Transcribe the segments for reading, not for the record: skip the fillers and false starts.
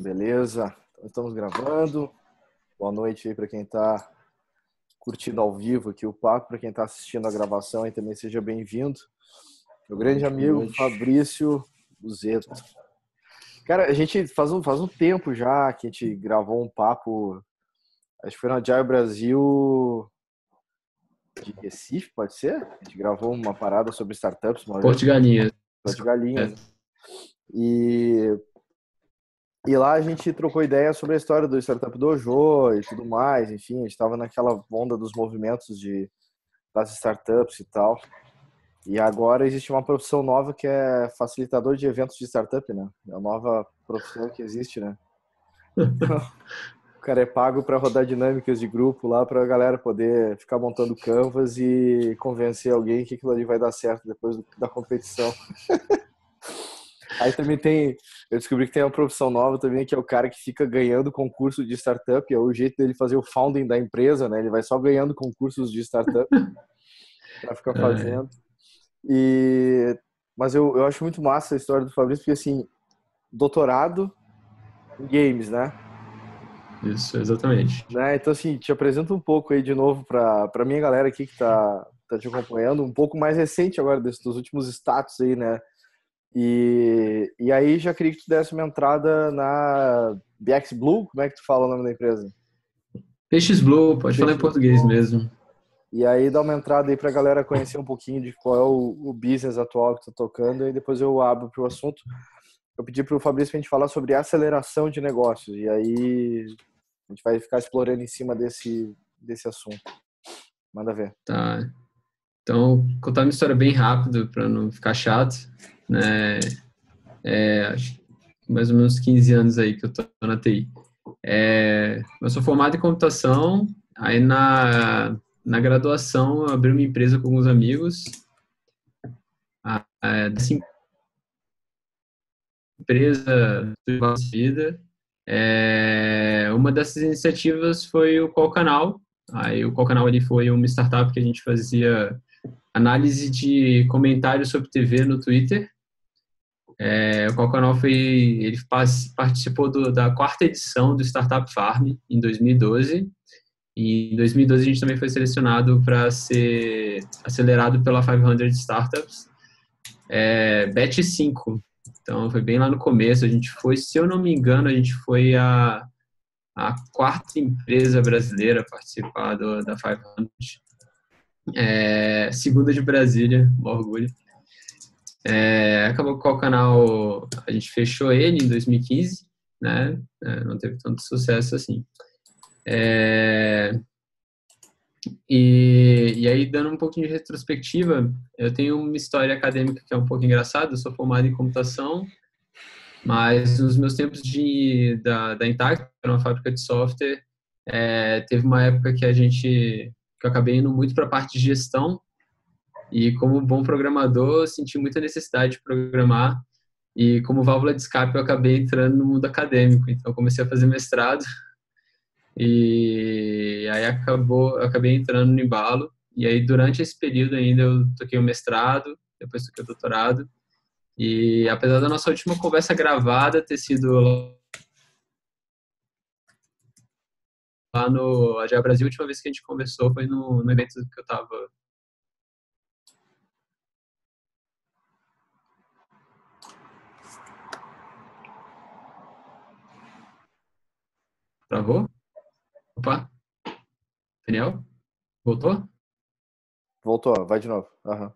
Beleza? Então, estamos gravando. Boa noite aí para quem está curtindo ao vivo aqui o papo, para quem está assistindo a gravação aí também seja bem-vindo. Meu grande amigo Fabrício Buzetto. Cara, a gente faz um tempo já que a gente gravou um papo, acho que foi no Agile Brasil de Recife, pode ser? A gente gravou uma parada sobre startups uma vez. Porto de Galinhas. Porto de Galinhas. E lá a gente trocou ideia sobre a história do Startup Dojo e tudo mais, enfim, a gente estava naquela onda dos movimentos das startups e tal. E agora existe uma profissão nova que é facilitador de eventos de startup, né? É a nova profissão que existe, né? O cara é pago para rodar dinâmicas de grupo lá para a galera poder ficar montando canvas e convencer alguém que aquilo ali vai dar certo depois da competição. Aí também eu descobri que tem uma profissão nova também, que é o cara que fica ganhando concurso de startup, é o jeito dele fazer o founding da empresa, né? Ele vai só ganhando concursos de startup para ficar fazendo. Mas eu acho muito massa a história do Fabrício, porque assim, doutorado em games, né? Isso, exatamente. Né? Então assim, te apresento um pouco aí de novo para minha galera aqui que tá te acompanhando, um pouco mais recente agora dos últimos status aí, né? E aí já queria que tu desse uma entrada na BX Blue, como é que tu fala o nome da empresa? Peixes Blue, pode falar em PX português Blue. mesmo. E aí dá uma entrada aí pra galera conhecer um pouquinho de qual é o business atual que tu tá tocando, e depois eu abro pro assunto. Eu pedi pro Fabrício pra gente falar sobre aceleração de negócios, e aí a gente vai ficar explorando em cima desse assunto. Manda ver. Tá. Então, contar uma história bem rápido para não ficar chato, né? Acho que mais ou menos 15 anos aí que eu tô na TI. Eu sou formado em computação, aí na graduação eu abri uma empresa com alguns amigos. Dessa empresa de vida. Uma dessas iniciativas foi o Qual Canal. Aí o Qual Canal ali foi uma startup que a gente fazia análise de comentários sobre TV no Twitter. O Qual Canal ele participou da quarta edição do Startup Farm em 2012. E em 2012 a gente também foi selecionado para ser acelerado pela 500 Startups, Batch 5. Então foi bem lá no começo. A gente foi, se eu não me engano, a gente foi a quarta empresa brasileira a participar da 500. Segunda de Brasília, um orgulho. Acabou com o canal, a gente fechou ele em 2015, né? Não teve tanto sucesso assim. E aí, dando um pouquinho de retrospectiva, eu tenho uma história acadêmica que é um pouco engraçada. Eu sou formado em computação, mas nos meus tempos da Intacct, que era uma fábrica de software, teve uma época que eu acabei indo muito para a parte de gestão, e como bom programador, eu senti muita necessidade de programar, e como válvula de escape eu acabei entrando no mundo acadêmico. Então eu comecei a fazer mestrado, e aí eu acabei entrando no embalo, e aí durante esse período ainda eu toquei o mestrado, depois toquei o doutorado, e apesar da nossa última conversa gravada ter sido lá no Agile Brasil, a última vez que a gente conversou foi no evento que eu tava. Travou? Opa, Daniel? Voltou? Voltou, vai de novo. Uhum.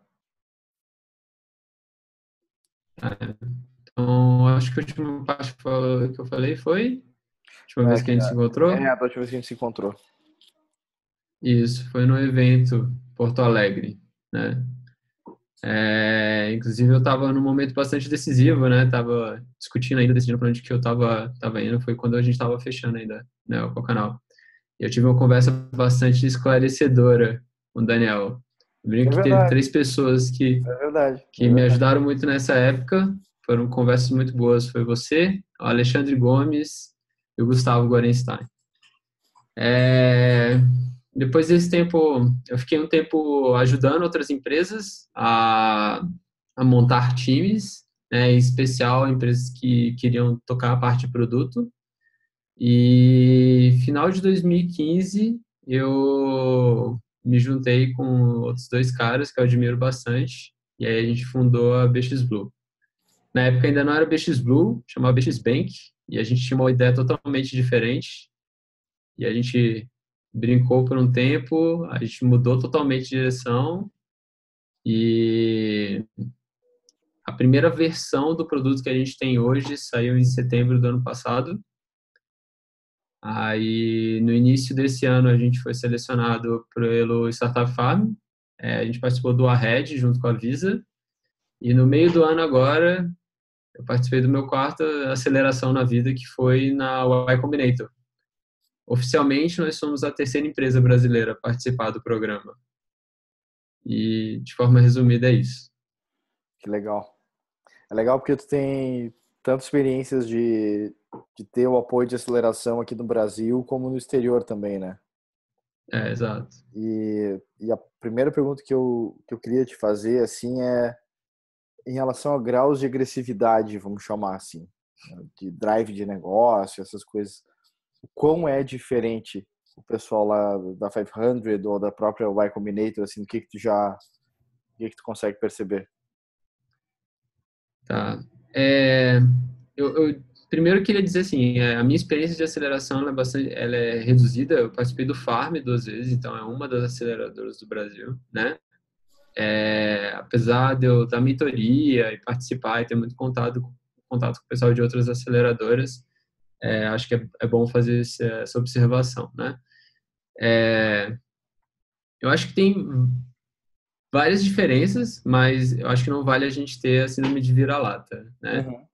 Então, acho que a última parte que eu falei foi a última vez que a gente se encontrou. A última vez que a gente se encontrou. Isso, foi no evento Porto Alegre, né? Inclusive eu estava num momento bastante decisivo, né? Tava discutindo ainda, decidindo para onde que eu tava indo. Foi quando a gente estava fechando ainda, né, o canal. E eu tive uma conversa bastante esclarecedora com o Daniel. Eu brinco É que teve verdade, 3 pessoas é verdade, que é me verdade. ajudaram muito nessa época. Foram conversas muito boas. Foi você, o Alexandre Gomes e o Gustavo Gorenstein. É, Depois desse tempo, eu fiquei um tempo ajudando outras empresas a montar times. né, em especial empresas que queriam tocar a parte de produto. E final de 2015, eu me juntei com outros dois caras que eu admiro bastante, e aí a gente fundou a BX Blue. Na época ainda não era BX Blue, chamava BX Bank, e a gente tinha uma ideia totalmente diferente, e a gente brincou por um tempo, a gente mudou totalmente de direção, e a primeira versão do produto que a gente tem hoje saiu em setembro do ano passado. Aí, no início desse ano, a gente foi selecionado pelo Startup Farm. A gente participou do Ahead junto com a Visa. E no meio do ano agora, eu participei do meu quarto aceleração na vida, que foi na Y Combinator. Oficialmente, nós somos a terceira empresa brasileira a participar do programa. E, de forma resumida, é isso. Que legal. É legal porque tu tem tantas experiências de ter o apoio de aceleração aqui no Brasil como no exterior também, né? Exato. E a primeira pergunta que eu queria te fazer, assim, é em relação a graus de agressividade, vamos chamar assim, né, de drive de negócio, essas coisas. O quão é diferente o pessoal lá da 500 ou da própria Y Combinator, assim, o que que tu consegue perceber? Tá. Eu primeiro queria dizer assim, a minha experiência de aceleração ela é reduzida. Eu participei do Farm 2 vezes, então é uma das aceleradoras do Brasil, né? Apesar de eu dar mentoria e participar e ter muito contato com o pessoal de outras aceleradoras, acho que é bom fazer essa observação, né? Eu acho que tem várias diferenças, mas eu acho que não vale a gente ter a síndrome de vira-lata, né? Uhum.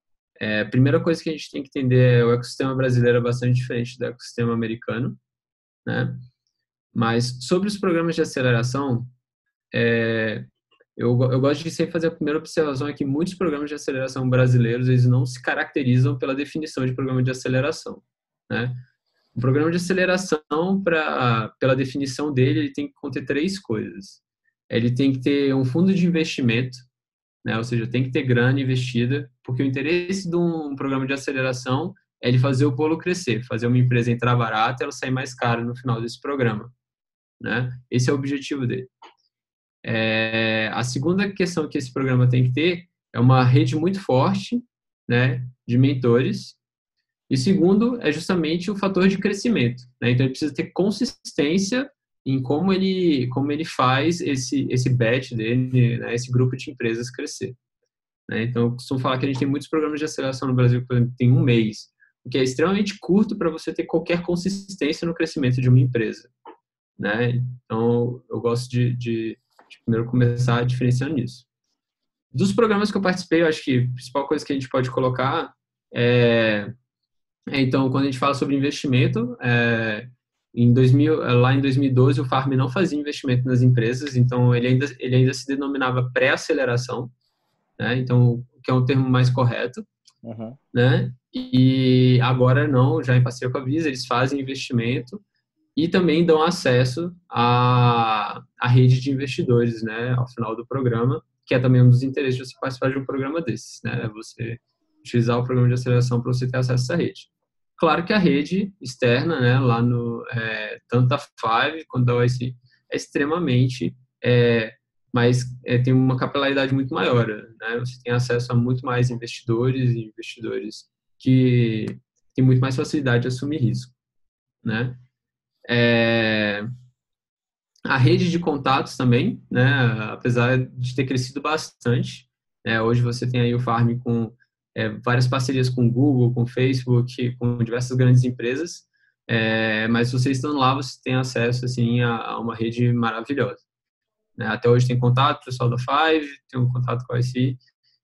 A primeira coisa que a gente tem que entender é o ecossistema brasileiro é bastante diferente do ecossistema americano, né? Mas sobre os programas de aceleração, eu gosto de sempre fazer a primeira observação é que muitos programas de aceleração brasileiros eles não se caracterizam pela definição de programa de aceleração, né? O programa de aceleração, pela definição dele, ele tem que conter três coisas. Ele tem que ter um fundo de investimento, né? Ou seja, tem que ter grana investida, porque o interesse de um programa de aceleração é ele fazer o bolo crescer, fazer uma empresa entrar barata e ela sair mais cara no final desse programa, né? Esse é o objetivo dele. A segunda questão que esse programa tem que ter é uma rede muito forte, né, de mentores. E segundo é justamente o fator de crescimento, né? Então ele precisa ter consistência em como ele faz esse batch dele, né, esse grupo de empresas crescer, né? Então eu costumo falar que a gente tem muitos programas de aceleração no Brasil, por exemplo, tem um mês, o que é extremamente curto para você ter qualquer consistência no crescimento de uma empresa, né? Então eu gosto de primeiro começar diferenciando isso. Dos programas que eu participei, eu acho que a principal coisa que a gente pode colocar então, quando a gente fala sobre investimento, lá em 2012, o Farm não fazia investimento nas empresas, então ele ainda se denominava pré-aceleração, né? Então, que é um termo mais correto, Uhum. né? E agora não, já em parceria com a Visa, eles fazem investimento e também dão acesso à rede de investidores, né? Ao final do programa, que é também um dos interesses de você participar de um programa desses, né? Você utilizar o programa de aceleração para você ter acesso a essa rede. Claro que a rede externa, né, lá tanto da Five quanto da OIC, é extremamente, mas tem uma capilaridade muito maior, né? Você tem acesso a muito mais investidores e investidores que têm muito mais facilidade de assumir risco, né? A rede de contatos também, né, apesar de ter crescido bastante, hoje você tem aí o Farm com várias parcerias com Google, com Facebook, com diversas grandes empresas, mas você estando lá, você tem acesso assim, a uma rede maravilhosa, né? Até hoje tem contato com o pessoal da Five, tem um contato com a IC,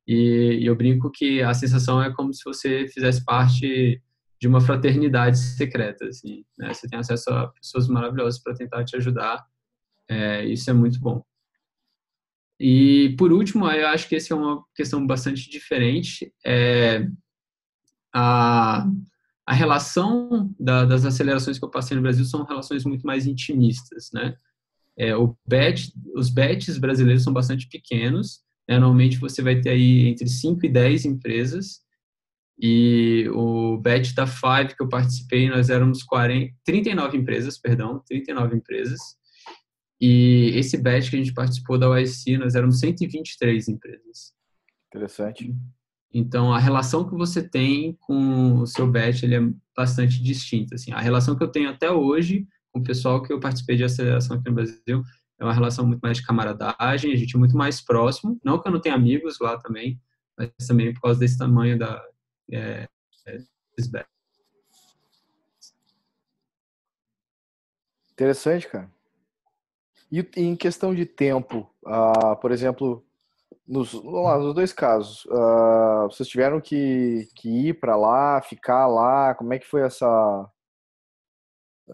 e eu brinco que a sensação é como se você fizesse parte de uma fraternidade secreta, assim, né? Você tem acesso a pessoas maravilhosas para tentar te ajudar, isso é muito bom. E, por último, eu acho que essa é uma questão bastante diferente. A, a relação das acelerações que eu passei no Brasil são relações muito mais intimistas, né? Os batches brasileiros são bastante pequenos, Normalmente você vai ter aí entre 5 e 10 empresas, e o batch da Five que eu participei, nós éramos 39 empresas, perdão, 39 empresas, e esse batch que a gente participou da YC, nós éramos 123 empresas. Interessante. Então, a relação que você tem com o seu batch, ele é bastante distinta. Assim. A relação que eu tenho até hoje com o pessoal que eu participei de aceleração aqui no Brasil é uma relação muito mais de camaradagem, a gente é muito mais próximo. Não que eu não tenha amigos lá também, mas também por causa desse tamanho desses batches. Interessante, cara. E em questão de tempo, por exemplo, vamos lá, nos dois casos, vocês tiveram que ir para lá, ficar lá, como é que foi essa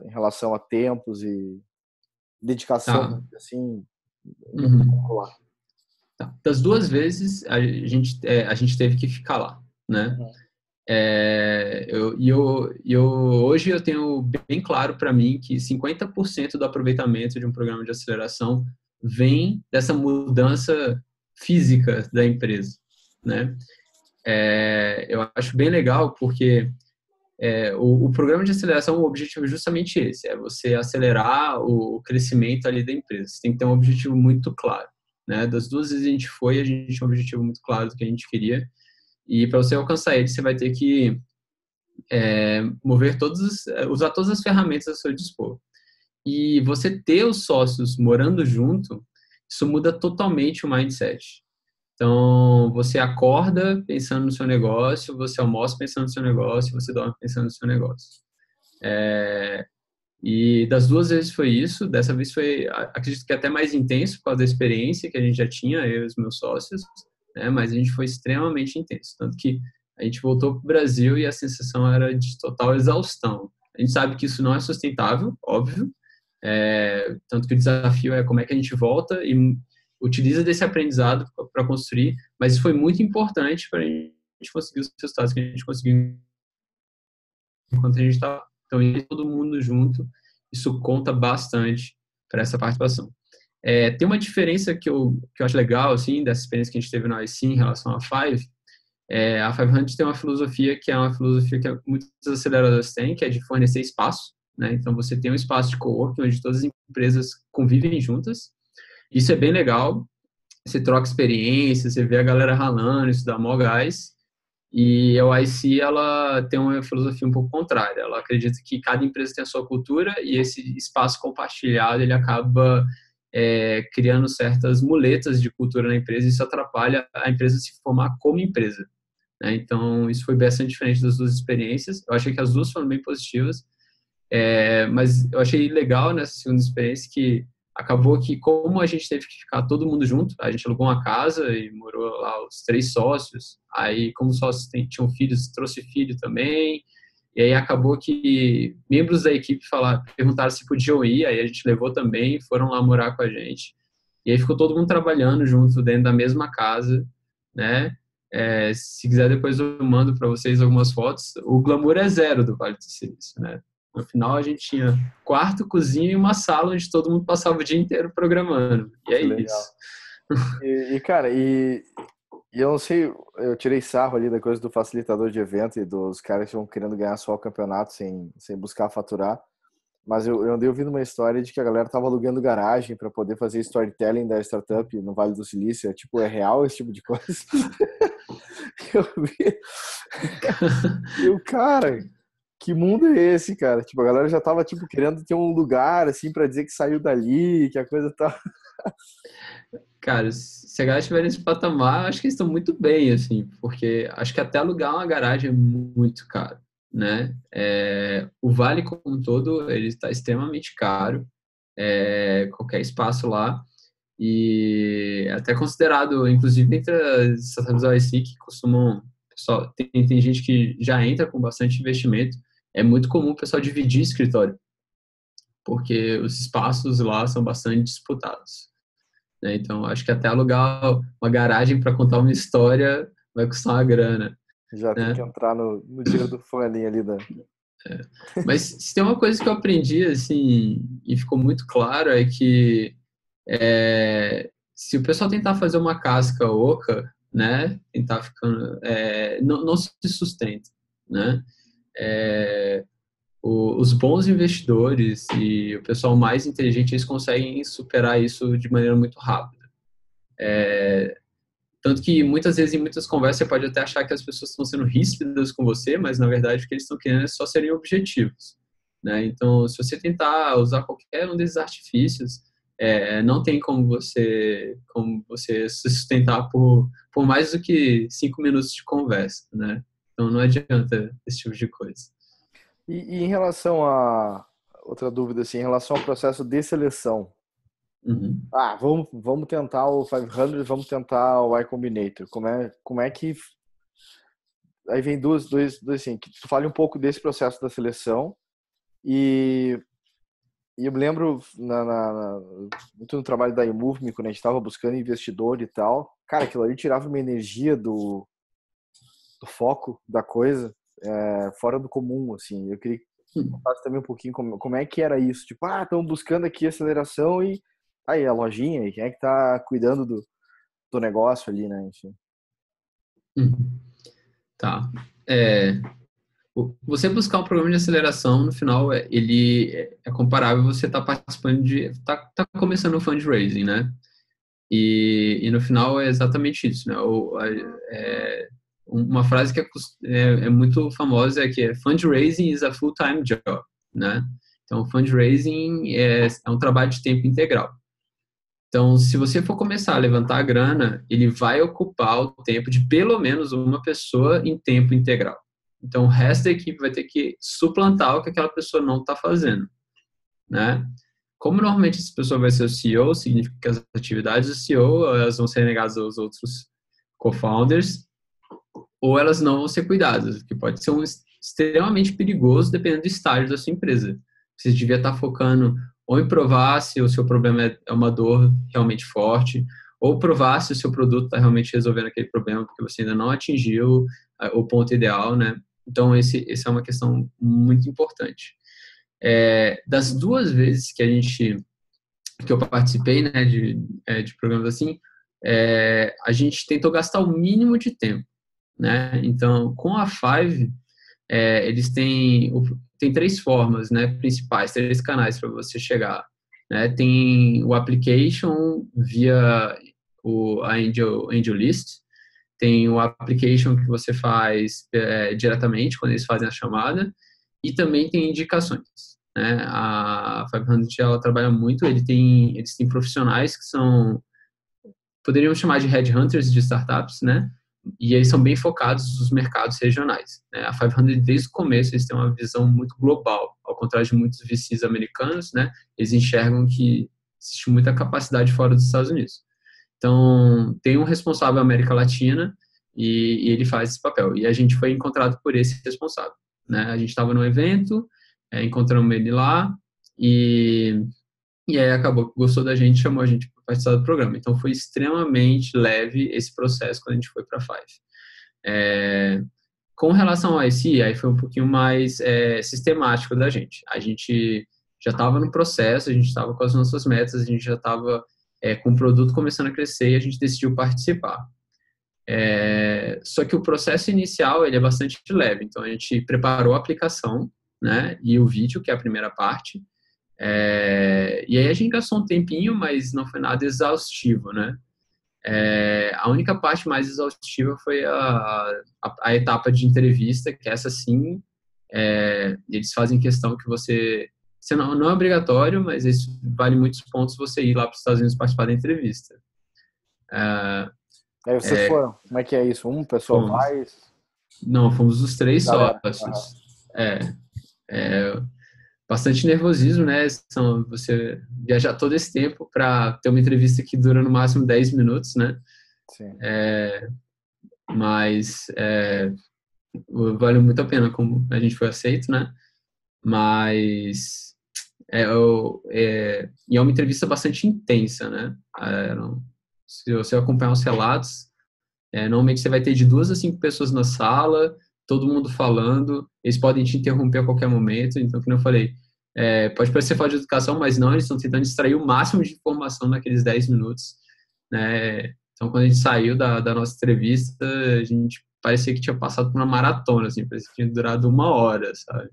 em relação a tempos e dedicação, Tá. assim, Uhum. Tá. Das duas vezes, a gente teve que ficar lá, né? Uhum. Hoje eu tenho bem claro para mim que 50% do aproveitamento de um programa de aceleração vem dessa mudança física da empresa, né? Eu acho bem legal porque o programa de aceleração, o objetivo é justamente esse, é você acelerar o crescimento ali da empresa. Você tem que ter um objetivo muito claro, né? Das duas vezes a gente tinha um objetivo muito claro do que a gente queria, e para você alcançar ele, você vai ter que usar todas as ferramentas a seu dispor. E você ter os sócios morando junto, isso muda totalmente o mindset. Então, você acorda pensando no seu negócio, você almoça pensando no seu negócio, você dorme pensando no seu negócio. E das duas vezes foi isso, dessa vez foi, acredito que até mais intenso por causa da experiência que a gente já tinha, eu e os meus sócios, né? Mas a gente foi extremamente intenso, tanto que a gente voltou para o Brasil e a sensação era de total exaustão. A gente sabe que isso não é sustentável, óbvio, tanto que o desafio é como é que a gente volta e utiliza desse aprendizado para construir, mas isso foi muito importante para a gente conseguir os resultados que a gente conseguiu enquanto a gente estava. Então, ir todo mundo junto, isso conta bastante para essa participação. Tem uma diferença que eu acho legal, assim, dessa experiência que a gente teve na IC em relação à Five. A 500 tem uma filosofia que é uma filosofia que muitas aceleradoras têm, que é de fornecer espaço, né? Então, você tem um espaço de coworking onde todas as empresas convivem juntas. Isso é bem legal. Você troca experiência, você vê a galera ralando, isso dá mó gás. E a OIC, ela tem uma filosofia um pouco contrária. Ela acredita que cada empresa tem a sua cultura e esse espaço compartilhado, ele acaba criando certas muletas de cultura na empresa e isso atrapalha a empresa se formar como empresa, né? Então, isso foi bastante diferente das duas experiências. Eu achei que as duas foram bem positivas, mas eu achei legal nessa segunda experiência que acabou que, como a gente teve que ficar todo mundo junto, a gente alugou uma casa e morou lá os 3 sócios. Aí, como os sócios tinham filhos, trouxe filho também. E aí acabou que membros da equipe perguntaram se podiam ir, aí a gente levou também, foram lá morar com a gente. E aí ficou todo mundo trabalhando junto dentro da mesma casa, né? Se quiser depois eu mando para vocês algumas fotos. O glamour é zero do Vale do Silício, né? No final, a gente tinha quarto, cozinha e uma sala onde todo mundo passava o dia inteiro programando. E é Que legal. isso. Cara, e eu não sei, eu tirei sarro ali da coisa do facilitador de evento e dos caras que vão querendo ganhar só o campeonato sem buscar faturar. Mas eu andei ouvindo uma história de que a galera tava alugando garagem para poder fazer storytelling da startup no Vale do Silício. Tipo, é real esse tipo de coisa? Eu vi. Cara, que mundo é esse, cara? Tipo, a galera já tava, tipo, querendo ter um lugar, assim, pra dizer que saiu dali, que a coisa tá... Cara, se a galera estiver nesse patamar, acho que eles estão muito bem, assim, porque acho que até alugar uma garagem é muito caro, né? O Vale como um todo, ele está extremamente caro, qualquer espaço lá, e é até considerado, inclusive entre as startups OIC que costumam, pessoal, tem gente que já entra com bastante investimento, é muito comum o pessoal dividir escritório, porque os espaços lá são bastante disputados, né? Então, acho que até alugar uma garagem para contar uma história vai custar uma grana, Já tem que né? entrar no dinheiro do funding ali da... Mas se tem uma coisa que eu aprendi, assim, e ficou muito claro, é que se o pessoal tentar fazer uma casca oca, né, tentar ficando, não se sustenta, né? Os bons investidores e o pessoal mais inteligente, eles conseguem superar isso de maneira muito rápida. Tanto que muitas vezes em muitas conversas você pode até achar que as pessoas estão sendo ríspidas com você, mas na verdade o que eles estão querendo é só serem objetivos, né? Então, se você tentar usar qualquer um desses artifícios, não tem como você se sustentar por mais do que 5 minutos de conversa, né? Então, não adianta esse tipo de coisa. E em relação a outra dúvida, assim, em relação ao processo de seleção. Uhum. Vamos tentar o 500, vamos tentar o Y Combinator. Como é que aí vem dois assim, que tu fale um pouco desse processo da seleção e eu me lembro muito no trabalho da iMoveme, quando a gente estava buscando investidor e tal, cara, aquilo ali tirava uma energia do foco da coisa, fora do comum, assim. Eu queria que tu falasse também um pouquinho como é que era isso, tipo, estamos buscando aqui aceleração e aí a lojinha, e quem é que tá cuidando do negócio ali, né, enfim. Uhum. Tá. Você buscar um programa de aceleração, no final, ele é comparável a você estar participando tá começando o fundraising, né? E no final é exatamente isso, né? Uma frase que é muito famosa é que fundraising is a full-time job, né? Então, fundraising é um trabalho de tempo integral. Então, se você for começar a levantar a grana, ele vai ocupar o tempo de pelo menos uma pessoa em tempo integral. Então, o resto da equipe vai ter que suplantar o que aquela pessoa não está fazendo, né? Como normalmente essa pessoa vai ser o CEO, significa que as atividades do CEO elas vão ser negadas aos outros co-founders ou elas não vão ser cuidadas, o que pode ser extremamente perigoso dependendo do estágio da sua empresa. Você devia estar focando ou em provar se o seu problema é uma dor realmente forte, ou provar se o seu produto está realmente resolvendo aquele problema, porque você ainda não atingiu o ponto ideal, né? Então, essa é uma questão muito importante. Das 2 vezes que eu participei, né, de programas assim, a gente tentou gastar o mínimo de tempo, né? Então, com a Five, eles têm 3 formas, né, principais, 3 canais para você chegar, né? Tem o application via a Angel List, tem o application que você faz diretamente quando eles fazem a chamada, e também tem indicações, né? A 500 ela trabalha muito, eles têm profissionais que poderíamos chamar de headhunters de startups, né? E eles são bem focados nos mercados regionais, né? A 500, desde o começo, eles têm uma visão muito global, ao contrário de muitos VCs americanos, né? Eles enxergam que existe muita capacidade fora dos Estados Unidos. Então, tem um responsável América Latina e ele faz esse papel. E a gente foi encontrado por esse responsável, né? A gente estava num evento, encontramos ele lá e aí acabou que gostou da gente, chamou a gente para participar do programa. Então foi extremamente leve esse processo quando a gente foi para a Five. Com relação ao IC, aí foi um pouquinho mais sistemático da gente. A gente já estava no processo, a gente estava com as nossas metas, a gente já estava com o produto começando a crescer e a gente decidiu participar. Só que o processo inicial ele é bastante leve. Então a gente preparou a aplicação, né, e o vídeo, que é a primeira parte. E aí a gente gastou um tempinho, mas não foi nada exaustivo, né? A única parte mais exaustiva foi a etapa de entrevista, que essa sim, eles fazem questão que você não é obrigatório, mas isso vale muitos pontos você ir lá para os Estados Unidos participar da entrevista. Aí vocês foram, como é que é isso? Uma pessoa Fomos. vai? Não, fomos os 3 Galera. sócios. Bastante nervosismo, né? Você viajar todo esse tempo para ter uma entrevista que dura no máximo 10 minutos, né? Sim. Mas vale muito a pena como a gente foi aceito, né? Mas e é uma entrevista bastante intensa, né? Se você acompanhar os relatos, normalmente você vai ter de 2 a 5 pessoas na sala, todo mundo falando, eles podem te interromper a qualquer momento, então, como eu falei, pode parecer falta de educação, mas não, eles estão tentando extrair o máximo de informação naqueles 10 minutos, né? Então, quando a gente saiu da nossa entrevista, a gente parecia que tinha passado por uma maratona, assim, parecia que tinha durado 1 hora, sabe?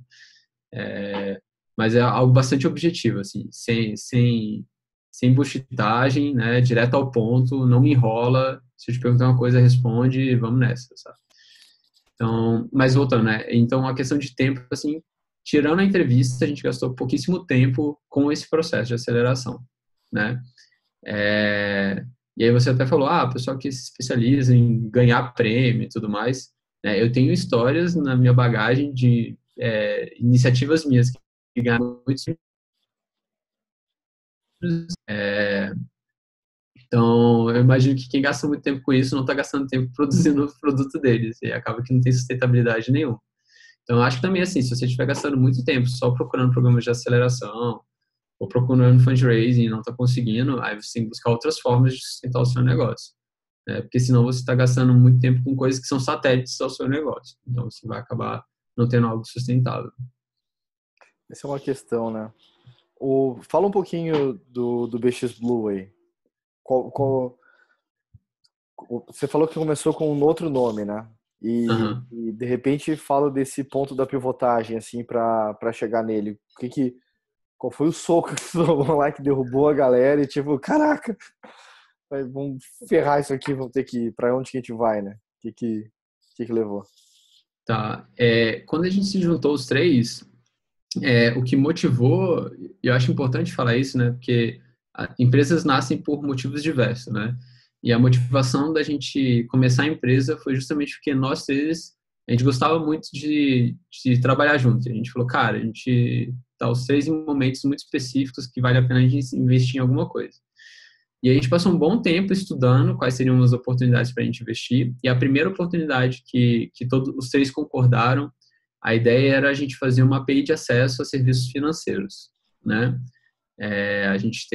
Mas é algo bastante objetivo, assim, sem buchitagem, né? Direto ao ponto, não me enrola. Se eu te perguntar uma coisa, responde, vamos nessa, sabe? Então, mas voltando, né? Então, a questão de tempo, assim, tirando a entrevista, a gente gastou pouquíssimo tempo com esse processo de aceleração, né? E aí você até falou, o pessoal que se especializa em ganhar prêmio e tudo mais, né? Eu tenho histórias na minha bagagem de iniciativas minhas que ganharam muitos. Então, eu imagino que quem gasta muito tempo com isso não está gastando tempo produzindo o produto deles e acaba que não tem sustentabilidade nenhuma. Então, eu acho que também, assim, se você estiver gastando muito tempo só procurando programas de aceleração ou procurando fundraising e não está conseguindo, aí você tem que buscar outras formas de sustentar o seu negócio, né? Porque senão você está gastando muito tempo com coisas que são satélites ao seu negócio. Então, você vai acabar não tendo algo sustentável. Essa é uma questão, né? Fala um pouquinho do BX Blue aí. Você falou que começou com um outro nome, né? Uhum. E de repente fala desse ponto da pivotagem, assim, para chegar nele. Qual foi o soco que você tomou lá que derrubou a galera e tipo, caraca, vamos ferrar isso aqui, vamos ter que ir. Pra onde que a gente vai, né? O que levou? Tá. Quando a gente se juntou os três, o que motivou, e eu acho importante falar isso, né? Porque empresas nascem por motivos diversos, né? E a motivação da gente começar a empresa foi justamente porque nós três, a gente gostava muito de trabalhar junto. A gente falou, cara, a gente tá os três em momentos muito específicos que vale a pena a gente investir em alguma coisa. E a gente passou um bom tempo estudando quais seriam as oportunidades para a gente investir. E a primeira oportunidade que todos os três concordaram, a ideia era a gente fazer uma API de acesso a serviços financeiros, né? A gente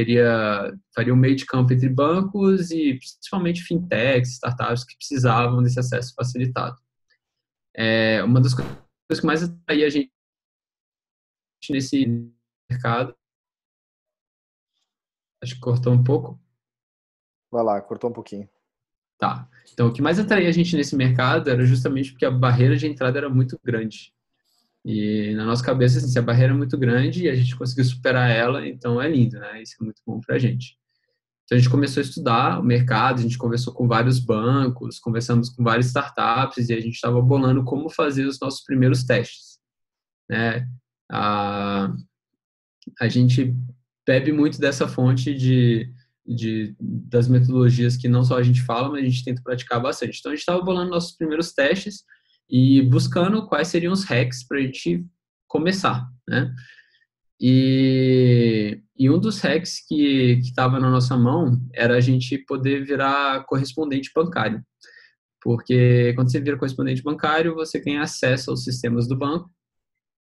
faria um meio de campo entre bancos e principalmente fintechs, startups que precisavam desse acesso facilitado. Uma das coisas que mais atraía a gente nesse mercado, acho que cortou um pouco. Vai lá, cortou um pouquinho. Tá. Então, o que mais atraía a gente nesse mercado era justamente porque a barreira de entrada era muito grande. E na nossa cabeça, assim, se a barreira é muito grande e a gente conseguiu superar ela, então é lindo, né? Isso é muito bom pra gente. Então, a gente começou a estudar o mercado, a gente conversou com vários bancos, conversamos com várias startups e a gente estava bolando como fazer os nossos primeiros testes, né? A gente bebe muito dessa fonte das metodologias que não só a gente fala, mas a gente tenta praticar bastante. Então, a gente estava bolando nossos primeiros testes e buscando quais seriam os hacks para a gente começar, né? E um dos hacks que estava na nossa mão era a gente poder virar correspondente bancário. Porque quando você vira correspondente bancário, você tem acesso aos sistemas do banco.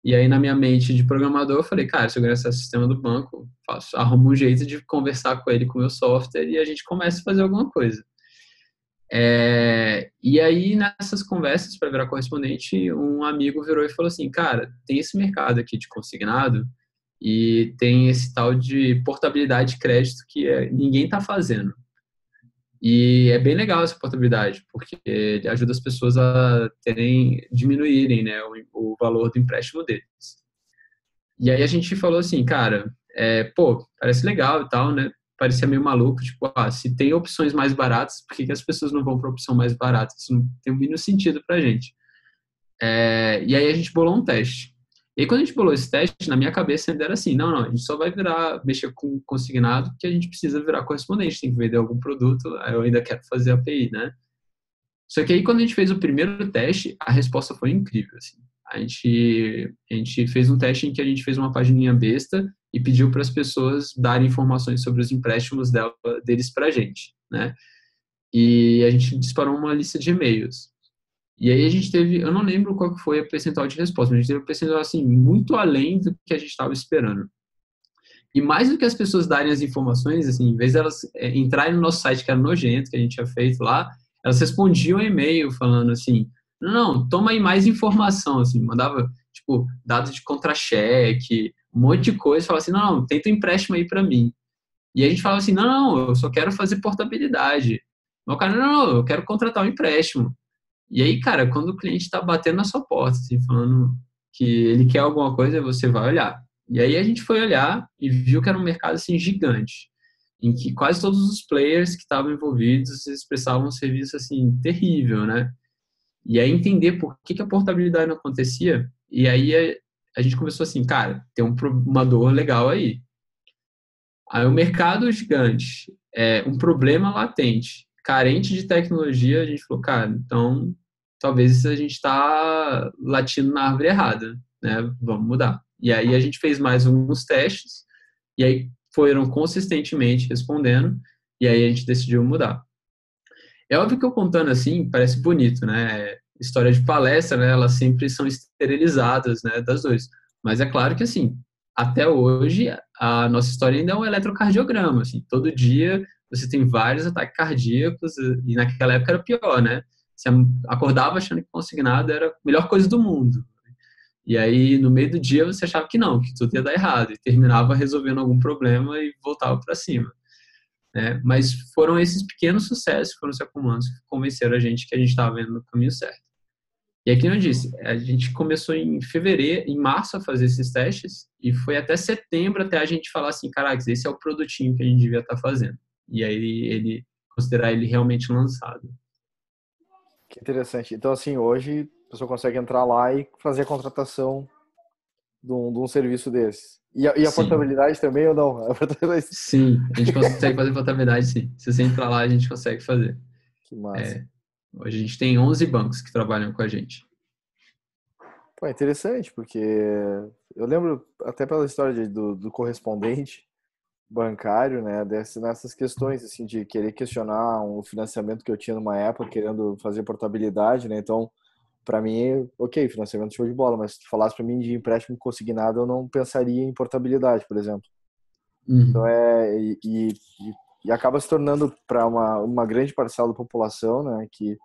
E aí, na minha mente de programador, eu falei, cara, se eu ganhar esse sistema do banco, arrumo um jeito de conversar com ele com o meu software e a gente começa a fazer alguma coisa. E aí, nessas conversas para virar correspondente, um amigo virou e falou assim, cara, tem esse mercado aqui de consignado e tem esse tal de portabilidade de crédito que ninguém está fazendo. E é bem legal essa portabilidade, porque ele ajuda as pessoas a diminuírem, né, o valor do empréstimo deles. E aí a gente falou assim, cara, parece legal e tal, né? Parecia meio maluco, tipo, se tem opções mais baratas, por que as pessoas não vão para a opção mais barata? Isso não tem o mínimo sentido pra gente. E aí a gente bolou um teste. E aí, quando a gente bolou esse teste, na minha cabeça ainda era assim, não, a gente só vai mexer com consignado porque a gente precisa virar correspondente, tem que vender algum produto, aí eu ainda quero fazer API, né? Só que aí, quando a gente fez o primeiro teste, a resposta foi incrível, assim. A gente fez um teste em que a gente fez uma pagininha besta e pediu para as pessoas darem informações sobre os empréstimos deles para a gente, né? E a gente disparou uma lista de e-mails. E aí a gente teve, eu não lembro qual que foi a percentual de resposta, mas a gente teve um percentual, assim, muito além do que a gente estava esperando. E mais do que as pessoas darem as informações, assim, em vez de elas entrarem no nosso site, que era nojento, que a gente tinha feito lá, elas respondiam e-mail falando assim, não, toma aí mais informação, assim, mandava, tipo, dados de contra-cheque, um monte de coisa, falava assim, não, tenta um empréstimo aí para mim. E a gente falava assim, não, eu só quero fazer portabilidade. Mas o cara, não, eu quero contratar um empréstimo. E aí, cara, quando o cliente está batendo na sua porta, assim, falando que ele quer alguma coisa, você vai olhar. E aí a gente foi olhar e viu que era um mercado, assim, gigante, em que quase todos os players que estavam envolvidos, eles prestavam um serviço, assim, terrível, né? E aí entender por que a portabilidade não acontecia, e aí a gente começou assim, cara, tem uma dor legal aí. Aí o mercado gigante, um problema latente, carente de tecnologia, a gente falou, cara, então talvez a gente está latindo na árvore errada, né? Vamos mudar. E aí a gente fez mais alguns testes, e aí foram consistentemente respondendo, e aí a gente decidiu mudar. É óbvio que eu contando assim, parece bonito, né? História de palestra, né? Elas sempre são esterilizadas, né? Das duas. Mas é claro que, assim, até hoje, a nossa história ainda é um eletrocardiograma, assim. Todo dia você tem vários ataques cardíacos e naquela época era pior, né? Você acordava achando que consignado era a melhor coisa do mundo. E aí, no meio do dia, você achava que não, que tudo ia dar errado. E terminava resolvendo algum problema e voltava para cima, né? Mas foram esses pequenos sucessos que foram se acumulando que convenceram a gente que a gente estava indo no caminho certo. E aqui eu disse, a gente começou em fevereiro, em março a fazer esses testes e foi até setembro até a gente falar assim, caraca, esse é o produtinho que a gente devia estar fazendo. E aí ele considerar ele realmente lançado. Que interessante. Então, assim, hoje a pessoa consegue entrar lá e fazer a contratação de um serviço desse. E a Sim, portabilidade também ou não? A portabilidade... sim, a gente consegue fazer portabilidade, sim. Se você entrar lá, a gente consegue fazer. Que massa. É, hoje a gente tem 11 bancos que trabalham com a gente. Pô, é interessante, porque eu lembro até pela história do correspondente bancário, né, nessas questões, assim, de querer questionar um financiamento que eu tinha numa época, querendo fazer portabilidade, né, então, para mim, ok, financiamento show de bola, mas se tu falasse para mim de empréstimo consignado, eu não pensaria em portabilidade, por exemplo. Então, Uhum. e acaba se tornando para uma grande parcela da população, né, que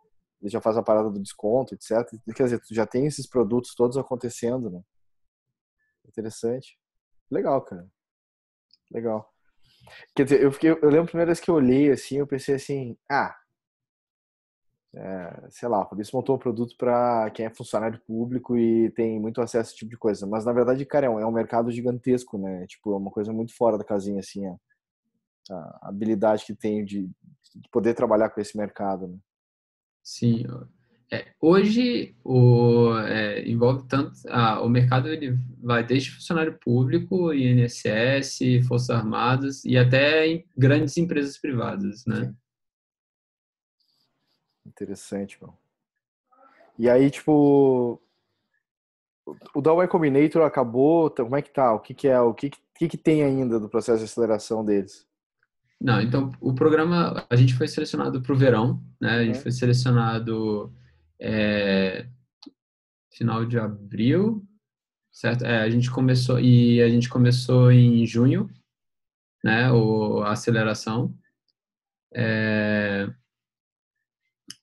já faz a parada do desconto, etc. Quer dizer, tu já tem esses produtos todos acontecendo, né? Interessante. Legal, cara. Legal. Quer dizer, eu lembro a primeira vez que eu olhei assim, eu pensei assim, sei lá, por isso montou um produto para quem é funcionário público e tem muito acesso a esse tipo de coisa. Mas na verdade, cara, é um mercado gigantesco, né? Tipo, é uma coisa muito fora da casinha, assim, a habilidade que tem de poder trabalhar com esse mercado, né? Sim. Hoje envolve tanto o mercado ele vai desde funcionário público, INSS, Forças Armadas e até em grandes empresas privadas, né? Sim, interessante, meu. E aí, tipo, o da Y Combinator acabou, como é que tá? O que que é, o que que tem ainda do processo de aceleração deles? Não, então o programa a gente foi selecionado para o verão, né? A gente Uhum. foi selecionado é, final de abril, certo? A gente começou em junho, né? A aceleração.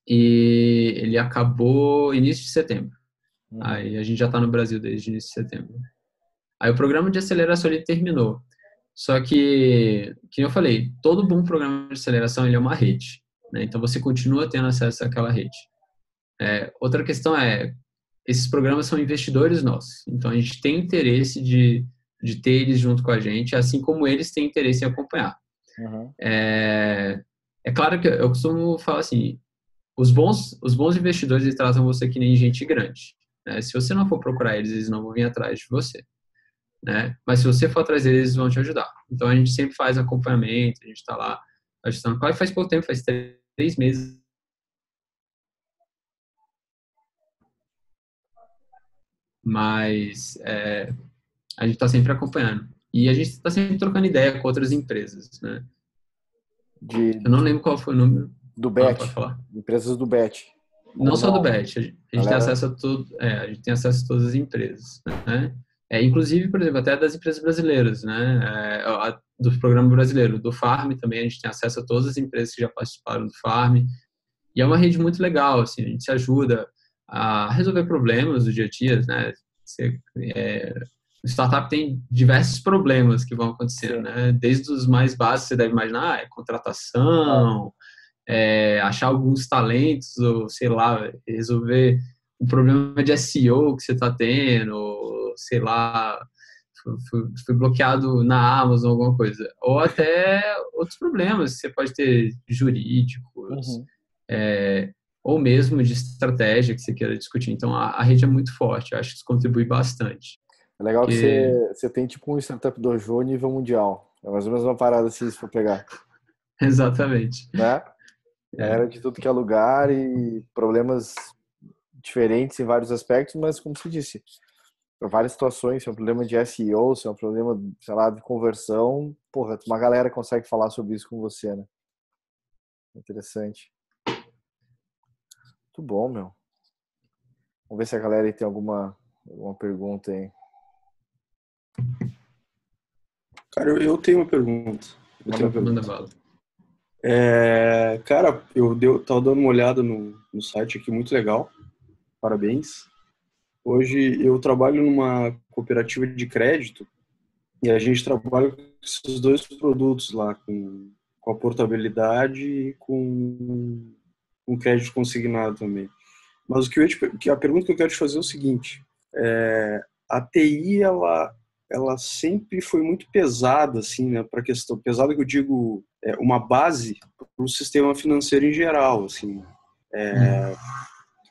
E ele acabou início de setembro. Uhum. Aí a gente já está no Brasil desde início de setembro. Aí o programa de aceleração ele terminou. Só que eu falei, todo bom programa de aceleração ele é uma rede, né? Então você continua tendo acesso àquela rede. Outra questão esses programas são investidores nossos. Então a gente tem interesse de ter eles junto com a gente, assim como eles têm interesse em acompanhar. Uhum. É claro que eu costumo falar assim, os bons investidores eles tratam você que nem gente grande, né? Se você não for procurar eles, eles não vão vir atrás de você, né? Mas se você for atrás deles, eles vão te ajudar. Então a gente sempre faz acompanhamento, a gente está lá ajustando. Claro que faz pouco tempo, faz 3 meses, mas a gente está sempre acompanhando. E a gente está sempre trocando ideia com outras empresas, né? De, Eu não lembro qual foi o número. do Ah, pode Bet, falar. empresas do Bet. Não Ou só do não, Bet, a gente tem galera. acesso a tudo, a gente tem acesso a todas as empresas, né? Inclusive, por exemplo, até das empresas brasileiras, né? Do programa brasileiro, do Farm também a gente tem acesso a todas as empresas que já participaram do Farm. E é uma rede muito legal, assim, a gente se ajuda a resolver problemas do dia a dia, né? Você, startup tem diversos problemas que vão acontecendo, Sim. né? Desde os mais básicos, você deve imaginar, Ah, contratação, achar alguns talentos, ou sei lá, resolver um problema de SEO que você está tendo, ou sei lá, foi bloqueado na Amazon, alguma coisa. Ou até outros problemas que você pode ter jurídicos, uhum. ou mesmo de estratégia que você queira discutir. Então, a rede é muito forte, eu acho que isso contribui bastante. É legal que Porque, você tem tipo um Startup Dojo nível mundial. É mais ou menos uma parada assim, se for pegar, exatamente. né? É, Era de tudo que é lugar e problemas diferentes em vários aspectos, mas como você disse, para várias situações, se é um problema de SEO, se é um problema, sei lá, de conversão, porra, uma galera consegue falar sobre isso com você, né? Interessante. Muito bom, meu. Vamos ver se a galera aí tem alguma pergunta aí. Cara, eu tenho uma pergunta. Eu tenho Manda uma ver. manda pergunta. bala. Cara, tava dando uma olhada no site aqui, muito legal. Parabéns. Hoje eu trabalho numa cooperativa de crédito e a gente trabalha com esses dois produtos lá, com a portabilidade e com crédito consignado também. Mas a pergunta que eu quero te fazer é o seguinte: a TI ela sempre foi muito pesada, assim, né, para questão pesada que eu digo, uma base para o sistema financeiro em geral, assim,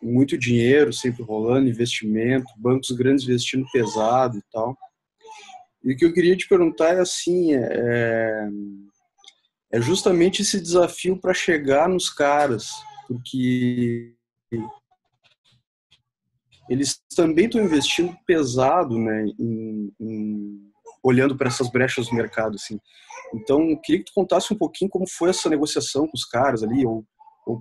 muito dinheiro sempre rolando, investimento, bancos grandes investindo pesado e tal. E o que eu queria te perguntar é assim, é justamente esse desafio para chegar nos caras, porque eles também estão investindo pesado, né, olhando para essas brechas do mercado, assim. Então, eu queria que tu contasse um pouquinho como foi essa negociação com os caras ali, ou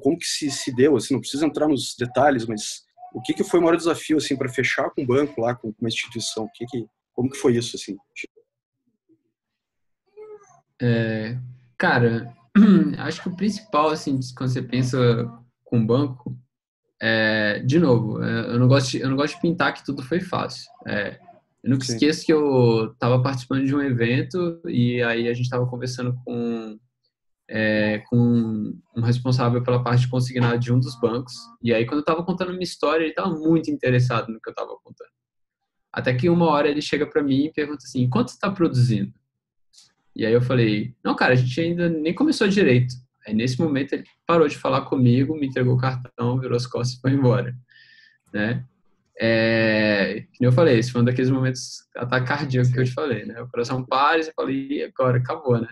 como que se deu, assim, não precisa entrar nos detalhes, mas o que foi o maior desafio, assim, para fechar com o banco lá, com uma instituição? Como que foi isso, assim? Cara, acho que o principal, assim, quando você pensa com banco, de novo, eu não gosto de pintar que tudo foi fácil. Eu nunca Sim. esqueço que eu estava participando de um evento e aí a gente estava conversando com um responsável pela parte de consignado de um dos bancos. E aí, quando eu estava contando minha história, ele estava muito interessado no que eu estava contando. Até que uma hora ele chega para mim e pergunta assim: quanto você está produzindo? E aí eu falei: não, cara, a gente ainda nem começou direito. Aí nesse momento ele parou de falar comigo, me entregou o cartão, virou as costas e foi embora, né? Que nem eu falei, esse foi um daqueles momentos ataque cardíaco que eu te Sim. falei, né? O coração para e você fala: e agora? Acabou, né?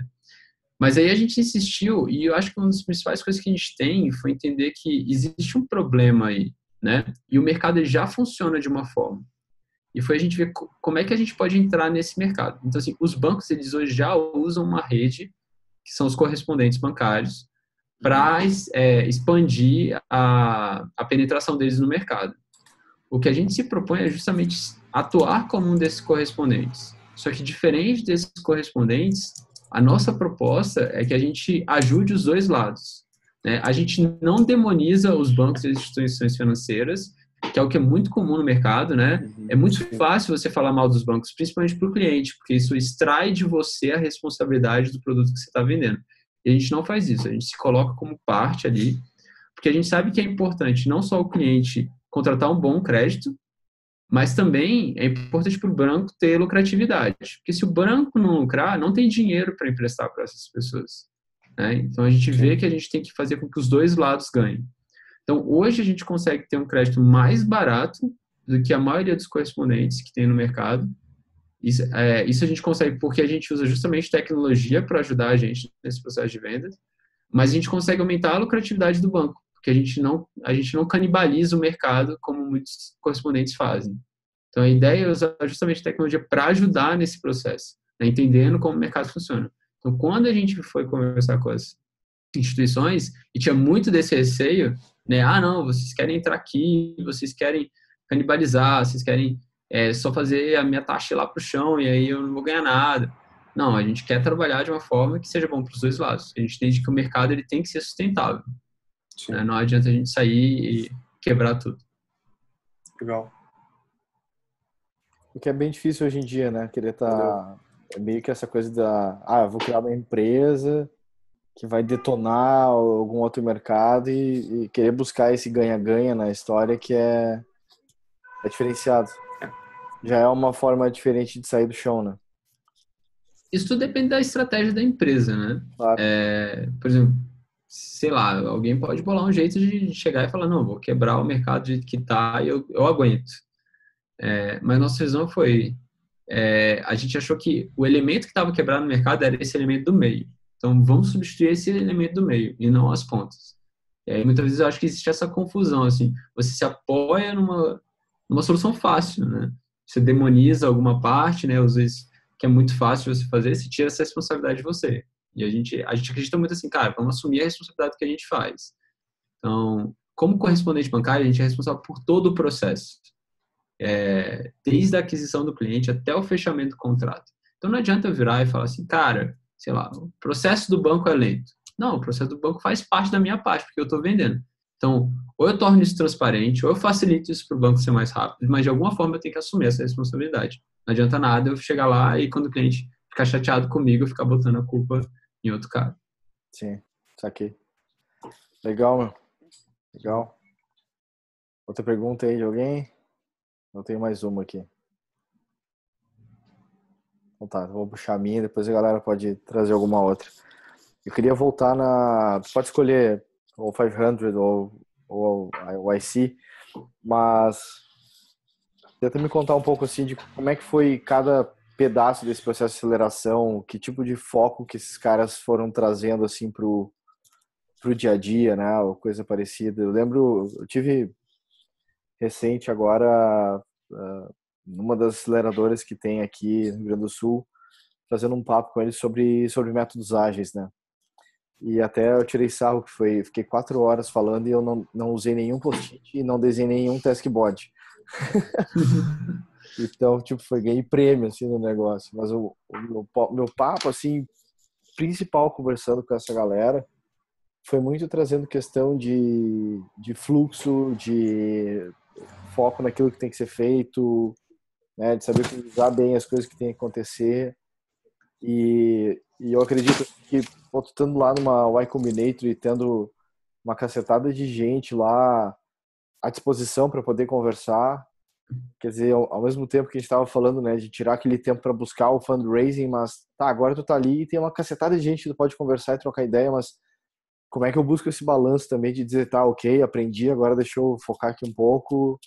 Mas aí a gente insistiu, e eu acho que uma das principais coisas que a gente tem foi entender que existe um problema aí, né? E o mercado ele já funciona de uma forma. E foi a gente ver como é que a gente pode entrar nesse mercado. Então, assim, os bancos, eles hoje já usam uma rede, que são os correspondentes bancários, para expandir a penetração deles no mercado. O que a gente se propõe é justamente atuar como um desses correspondentes. Só que diferente desses correspondentes, a nossa proposta é que a gente ajude os dois lados, né? A gente não demoniza os bancos e as instituições financeiras, que é o que é muito comum no mercado, né? É muito Sim. fácil você falar mal dos bancos, principalmente para o cliente, porque isso extrai de você a responsabilidade do produto que você está vendendo. E a gente não faz isso, a gente se coloca como parte ali, porque a gente sabe que é importante não só o cliente contratar um bom crédito, mas também é importante para o banco ter lucratividade. Porque se o banco não lucrar, não tem dinheiro para emprestar para essas pessoas, né? Então a gente vê Sim. que a gente tem que fazer com que os dois lados ganhem. Então hoje a gente consegue ter um crédito mais barato do que a maioria dos correspondentes que tem no mercado. Isso a gente consegue porque a gente usa justamente tecnologia para ajudar a gente nesse processo de vendas, mas a gente consegue aumentar a lucratividade do banco, porque a gente não canibaliza o mercado como muitos correspondentes fazem. Então, a ideia é usar justamente tecnologia para ajudar nesse processo, né, entendendo como o mercado funciona. Então, quando a gente foi conversar com as instituições, e tinha muito desse receio, né, não, vocês querem entrar aqui, vocês querem canibalizar, vocês querem só fazer a minha taxa ir lá para o chão e aí eu não vou ganhar nada. Não, a gente quer trabalhar de uma forma que seja bom para os dois lados. A gente entende que o mercado ele tem que ser sustentável, né? Sim. Não adianta a gente sair e quebrar tudo. Legal. O que é bem difícil hoje em dia, né? Querer Entendeu? tá... É meio que essa coisa eu vou criar uma empresa que vai detonar algum outro mercado e querer buscar esse ganha-ganha na história que é diferenciado. Já é uma forma diferente de sair do chão, né? Isso tudo depende da estratégia da empresa, né? Claro. Por exemplo, sei lá, alguém pode bolar um jeito de chegar e falar, não, vou quebrar o mercado do jeito que tá e eu aguento. Mas nossa visão foi, a gente achou que o elemento que estava quebrado no mercado era esse elemento do meio. Então, vamos substituir esse elemento do meio e não as pontas. E aí, muitas vezes, eu acho que existe essa confusão, assim, você se apoia numa solução fácil, né? Você demoniza alguma parte, né? Às vezes, que é muito fácil você fazer, você tira essa responsabilidade de você. E a gente acredita muito assim, cara, vamos assumir a responsabilidade do que a gente faz. Então, como correspondente bancário, a gente é responsável por todo o processo, desde a aquisição do cliente até o fechamento do contrato. Então, não adianta eu virar e falar assim, cara, sei lá, o processo do banco é lento. Não, o processo do banco faz parte da minha parte, porque eu estou vendendo. Então, ou eu torno isso transparente, ou eu facilito isso para o banco ser mais rápido, mas de alguma forma eu tenho que assumir essa responsabilidade. Não adianta nada eu chegar lá e quando o cliente ficar chateado comigo, eu ficar botando a culpa em outro cara. Sim, saquei. Legal, meu. Legal. Outra pergunta aí de alguém? Eu tenho mais uma aqui. Então tá, vou puxar a minha, depois a galera pode trazer alguma outra. Eu queria voltar pode escolher o 500 ou o IC, mas tenta me contar um pouco assim de como é que foi cada pedaço desse processo de aceleração, que tipo de foco que esses caras foram trazendo assim pro dia a dia, né, ou coisa parecida. Eu lembro, eu tive recente agora numa das aceleradoras que tem aqui no Rio Grande do Sul, fazendo um papo com eles sobre métodos ágeis, né? E até eu tirei sarro que fiquei 4 horas falando e eu não usei nenhum post-it e não desenhei nenhum taskboard. Então, tipo, ganhei prêmio, assim, no negócio. Mas meu papo, assim, principal conversando com essa galera foi muito trazendo questão de fluxo, de foco naquilo que tem que ser feito, né, de saber usar bem as coisas que tem que acontecer. E eu acredito que, pô, tu estando lá numa Y Combinator e tendo uma cacetada de gente lá à disposição para poder conversar, quer dizer, ao mesmo tempo que a gente estava falando, né, de tirar aquele tempo para buscar o fundraising, mas tá, agora tu tá ali e tem uma cacetada de gente que tu pode conversar e trocar ideia, mas como é que eu busco esse balanço também de dizer, tá, ok, aprendi, agora deixa eu focar aqui um pouco,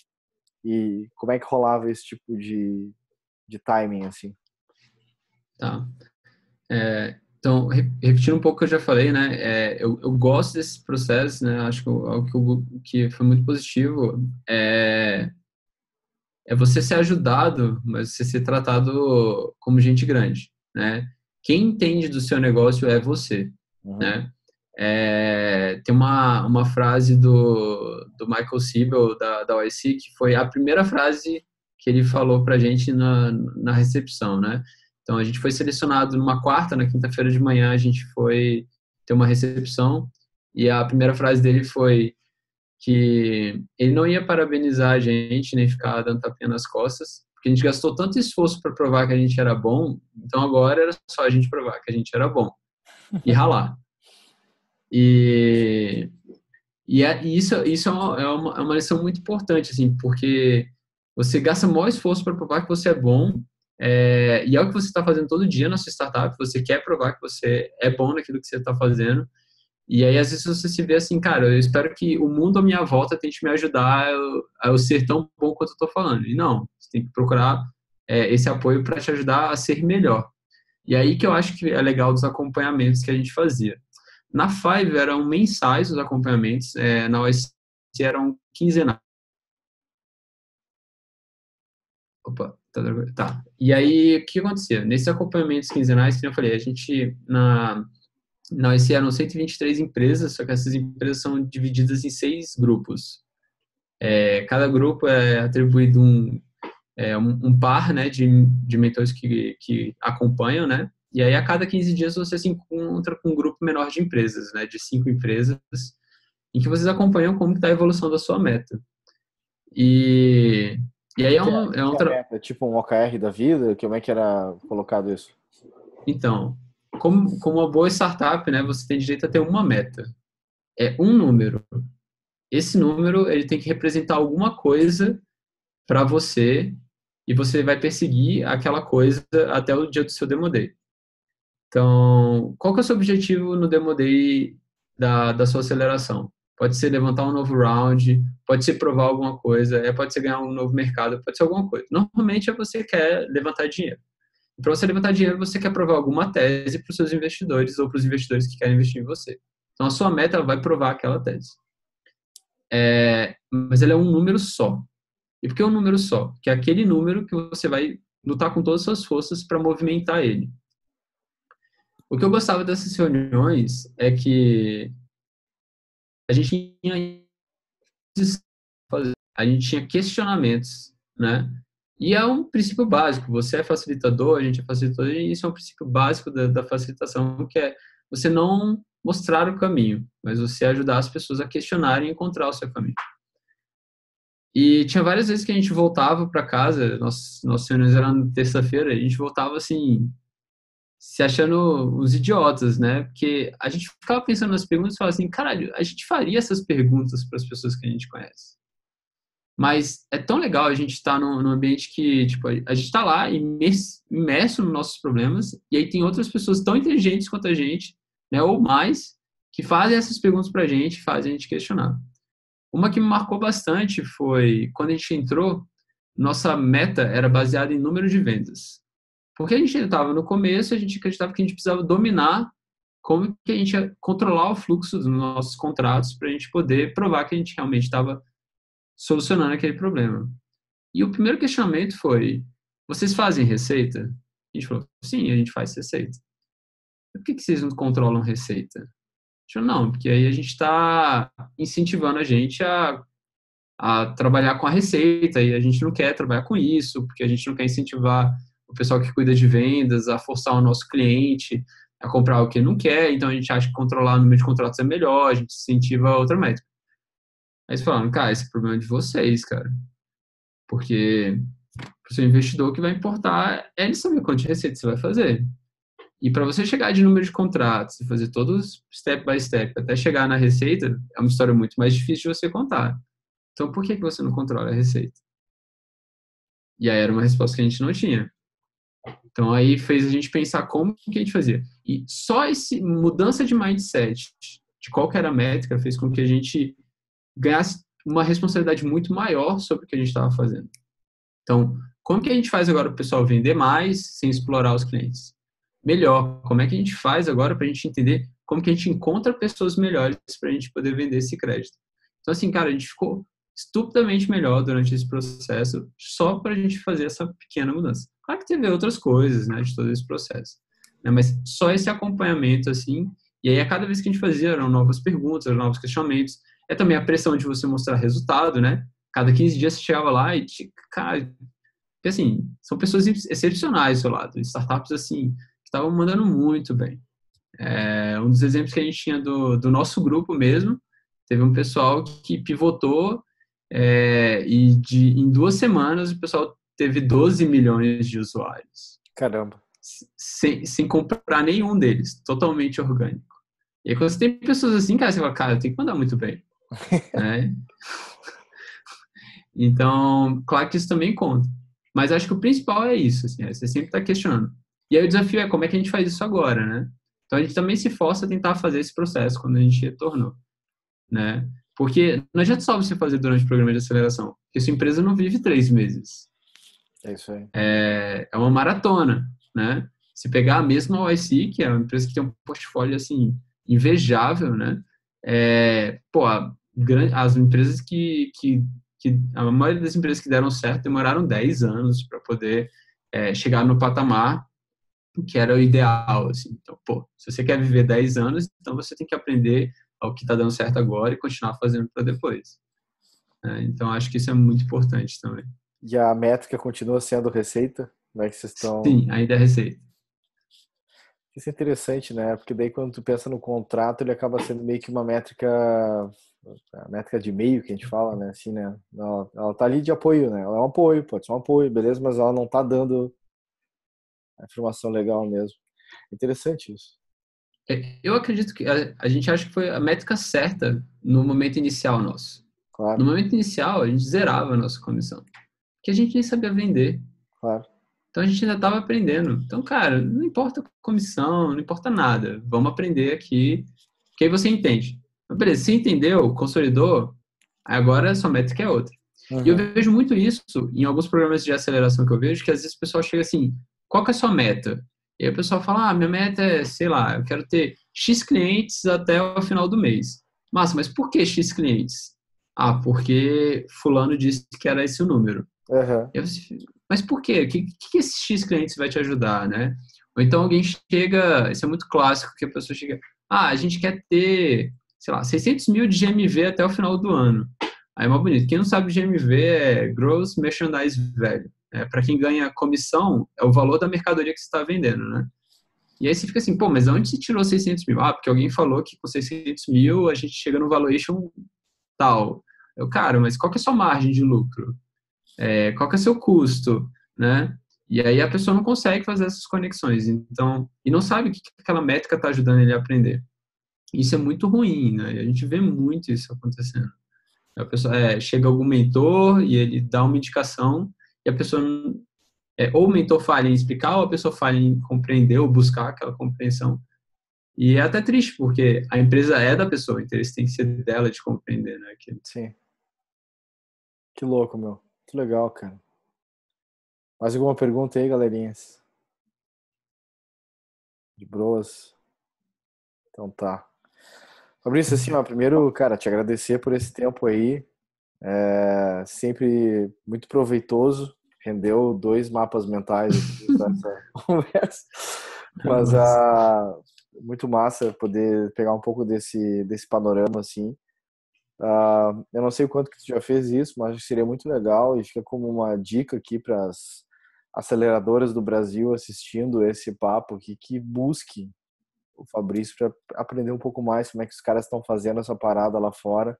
e como é que rolava esse tipo de timing, assim? Tá. Então, repetindo um pouco o que eu já falei, né? Eu gosto desse processo, né? Acho que algo que foi muito positivo é você ser ajudado, mas você ser tratado como gente grande, né? Quem entende do seu negócio é você, Uhum. né? Tem uma frase do Michael Siebel, da OIC, que foi a primeira frase que ele falou pra gente na recepção, né? Então, a gente foi selecionado numa quarta, na quinta-feira de manhã, a gente foi ter uma recepção e a primeira frase dele foi que ele não ia parabenizar a gente, nem ficar dando tapinha nas costas, porque a gente gastou tanto esforço para provar que a gente era bom, então agora era só a gente provar que a gente era bom e ralar. E isso é uma lição muito importante, assim, porque você gasta maior esforço para provar que você é bom, e é o que você está fazendo todo dia na sua startup, você quer provar que você é bom naquilo que você está fazendo, e aí às vezes você se vê assim, cara, eu espero que o mundo à minha volta tente me ajudar a eu ser tão bom quanto eu estou falando. E não, você tem que procurar esse apoio para te ajudar a ser melhor. E aí que eu acho que é legal dos acompanhamentos que a gente fazia. Na Five eram mensais os acompanhamentos, na OSC eram quinzenais. Opa, tá. E aí, o que acontecia? Nesses acompanhamentos quinzenais, que eu falei, a gente, na OSC eram 123 empresas, só que essas empresas são divididas em 6 grupos. Cada grupo é atribuído um par, né, de mentores que acompanham, né? E aí, a cada 15 dias, você se encontra com um grupo menor de empresas, né, de 5 empresas, em que vocês acompanham como está a evolução da sua meta. E E aí Que é a meta? Tipo um OKR da vida? Como é que era colocado isso? Então, como uma boa startup, né, você tem direito a ter uma meta. É um número. Esse número, ele tem que representar alguma coisa para você e você vai perseguir aquela coisa até o dia do seu Demo Day. Então, qual que é o seu objetivo no Demo Day da sua aceleração? Pode ser levantar um novo round, pode ser provar alguma coisa, pode ser ganhar um novo mercado, pode ser alguma coisa. Normalmente você quer levantar dinheiro. Para você levantar dinheiro, você quer provar alguma tese para os seus investidores ou para os investidores que querem investir em você. Então, a sua meta vai provar aquela tese. Mas ela é um número só. E por que um número só? Que é aquele número que você vai lutar com todas as suas forças para movimentar ele. O que eu gostava dessas reuniões é que a gente tinha, a gente tinha questionamentos, né? E é um princípio básico. Você é facilitador, a gente é facilitador, e isso é um princípio básico da facilitação, que é você não mostrar o caminho, mas você ajudar as pessoas a questionarem e encontrar o seu caminho. E tinha várias vezes que a gente voltava para casa, nossas reuniões eram na terça-feira, a gente voltava assim, se achando uns idiotas, né? Porque a gente ficava pensando nas perguntas e falava assim, caralho, a gente faria essas perguntas para as pessoas que a gente conhece. Mas é tão legal a gente estar num ambiente que, tipo, a gente está lá imerso nos nossos problemas, e aí tem outras pessoas tão inteligentes quanto a gente, né, ou mais, que fazem essas perguntas para a gente, fazem a gente questionar. Uma que me marcou bastante foi, quando a gente entrou, nossa meta era baseada em número de vendas. Porque a gente estava no começo, a gente acreditava que a gente precisava dominar como que a gente ia controlar o fluxo dos nossos contratos para a gente poder provar que a gente realmente estava solucionando aquele problema. E o primeiro questionamento foi, vocês fazem receita? A gente falou, sim, a gente faz receita. Por que vocês não controlam receita? A gente falou, não, porque aí a gente está incentivando a gente a trabalhar com a receita e a gente não quer trabalhar com isso, porque a gente não quer incentivar o pessoal que cuida de vendas a forçar o nosso cliente a comprar o que não quer, então a gente acha que controlar o número de contratos é melhor, a gente incentiva outra métrica. Aí eles falaram, cara, esse é o problema de vocês, cara, porque para o seu investidor o que vai importar é ele saber quanto de receita você vai fazer. E para você chegar de número de contratos e fazer todos step by step até chegar na receita, é uma história muito mais difícil de você contar. Então, por que você não controla a receita? E aí era uma resposta que a gente não tinha. Então, aí fez a gente pensar como que a gente fazia. E só essa mudança de mindset, de qual que era a métrica, fez com que a gente ganhasse uma responsabilidade muito maior sobre o que a gente estava fazendo. Então, como que a gente faz agora para o pessoal vender mais sem explorar os clientes? Melhor, como é que a gente faz agora para a gente entender como que a gente encontra pessoas melhores para a gente poder vender esse crédito? Então, assim, cara, a gente ficou estupidamente melhor durante esse processo só para a gente fazer essa pequena mudança. Claro que teve outras coisas, né, de todo esse processo, né, mas só esse acompanhamento, assim, e aí a cada vez que a gente fazia eram novas perguntas, eram novos questionamentos, é também a pressão de você mostrar resultado, né, cada 15 dias você chegava lá e, cara, porque, assim, são pessoas excepcionais do seu lado, startups, assim, que estavam mandando muito bem. Um dos exemplos que a gente tinha do nosso grupo mesmo, teve um pessoal que pivotou em 2 semanas o pessoal teve 12 milhões de usuários. Caramba. Sem comprar nenhum deles, totalmente orgânico. E aí quando você tem pessoas assim, cara, você fala, cara, tem que mandar muito bem. Né? Então, claro que isso também conta. Mas acho que o principal é isso, assim, você sempre está questionando. E aí o desafio é como é que a gente faz isso agora, né? Então a gente também se força a tentar fazer esse processo quando a gente retornou, né? Porque não adianta só você fazer durante o programa de aceleração, porque sua empresa não vive 3 meses. É isso aí. É uma maratona, né? Se pegar a mesma OIC, que é uma empresa que tem um portfólio, assim, invejável, né? As empresas a maioria das empresas que deram certo demoraram 10 anos para poder chegar no patamar que era o ideal, assim. Então, se você quer viver 10 anos, então você tem que aprender ao que está dando certo agora e continuar fazendo para depois. Então, acho que isso é muito importante também. E a métrica continua sendo receita? Como é que vocês estão? Sim, ainda é receita. Isso é interessante, né? Porque daí quando tu pensa no contrato, ele acaba sendo meio que uma métrica, a métrica de meio que a gente fala, né? Assim, né? Ela tá ali de apoio, né? Ela é um apoio, pode ser um apoio, beleza, mas ela não tá dando a informação legal mesmo. Interessante isso. Eu acredito que a gente acha que foi a métrica certa no momento inicial nosso. No Claro, momento inicial, a gente zerava a nossa comissão, porque a gente nem sabia vender. claro. Então a gente ainda estava aprendendo. Então, cara, não importa a comissão, não importa nada. Vamos aprender aqui, que aí você entende. Mas beleza, você entendeu, consolidou, aí agora a sua métrica é outra. E eu Uhum. vejo muito isso em alguns programas de aceleração que eu vejo, que às vezes o pessoal chega assim, qual que é a sua meta? E aí o pessoal fala, minha meta é, sei lá, eu quero ter X clientes até o final do mês. Massa, mas por que X clientes? Ah, porque fulano disse que era esse o número. Uhum. E aí você, mas por quê? O que esse X clientes vai te ajudar, né? Ou então alguém chega, isso é muito clássico, que a pessoa chega, a gente quer ter, sei lá, 600 mil de GMV até o final do ano. Aí é mais bonito. Quem não sabe GMV é Gross Merchandise Value. Para quem ganha comissão, é o valor da mercadoria que você está vendendo, né? E aí você fica assim, pô, mas onde você tirou 600 mil? Ah, porque alguém falou que com 600 mil a gente chega no valuation tal. Cara, mas qual que é a sua margem de lucro? Qual que é o seu custo, né? E aí a pessoa não consegue fazer essas conexões, então, e não sabe o que aquela métrica está ajudando ele a aprender. Isso é muito ruim, né? E a gente vê muito isso acontecendo. A pessoa, chega algum mentor e ele dá uma indicação e a pessoa, ou o mentor falha em explicar, ou a pessoa falha em compreender ou buscar aquela compreensão. E é até triste, porque a empresa é da pessoa, o interesse tem que ser dela de compreender, né? Sim. Que louco, meu. Que legal, cara. Mais alguma pergunta aí, galerinhas? De boas? Então tá. Fabrício, assim, ó, primeiro, cara, te agradecer por esse tempo aí. Sempre muito proveitoso. Rendeu 2 mapas mentais aqui com essa conversa. Mas Mas, muito massa poder pegar um pouco desse panorama, assim. Eu não sei o quanto que tu já fez isso, mas acho que seria muito legal e fica como uma dica aqui para as aceleradoras do Brasil assistindo esse papo aqui, que busque o Fabrício para aprender um pouco mais como é que os caras estão fazendo essa parada lá fora.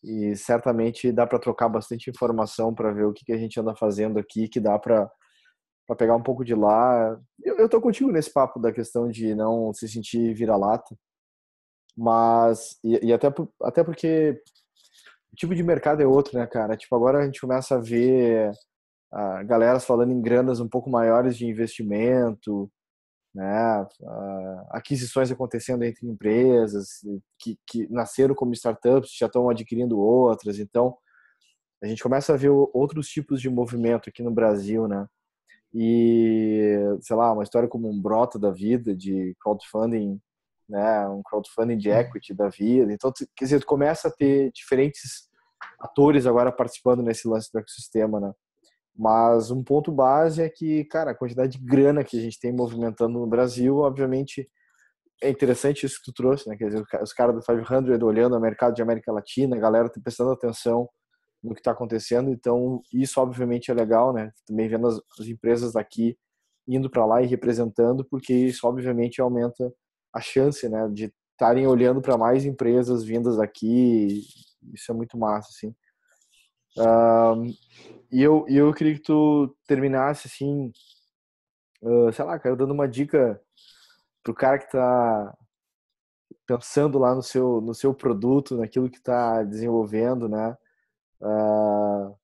E certamente dá para trocar bastante informação para ver o que a gente anda fazendo aqui, que dá para pegar um pouco de lá. Eu tô contigo nesse papo da questão de não se sentir vira-lata, mas e até porque o tipo de mercado é outro, né, cara? Tipo, agora a gente começa a ver galera falando em granas um pouco maiores de investimento, né? Aquisições acontecendo entre empresas que nasceram como startups, já estão adquirindo outras. Então, a gente começa a ver outros tipos de movimento aqui no Brasil, né? E, sei lá, uma história como um Brota da vida, de crowdfunding, né? Um crowdfunding de equity da vida. Então, quer dizer, tu começa a ter diferentes atores agora participando nesse lance do ecossistema, né? Mas um ponto base é que, cara, a quantidade de grana que a gente tem movimentando no Brasil, obviamente, é interessante isso que tu trouxe, né? Quer dizer, os caras do 500 olhando o mercado de América Latina, a galera tá prestando atenção no que está acontecendo, então isso obviamente é legal, né? Também vendo as empresas daqui indo para lá e representando, porque isso obviamente aumenta a chance, né, de estarem olhando para mais empresas vindas daqui. Isso é muito massa, assim. E eu queria que tu terminasse assim, sei lá, cara, dando uma dica pro cara que tá pensando lá no seu produto, naquilo que tá desenvolvendo, né?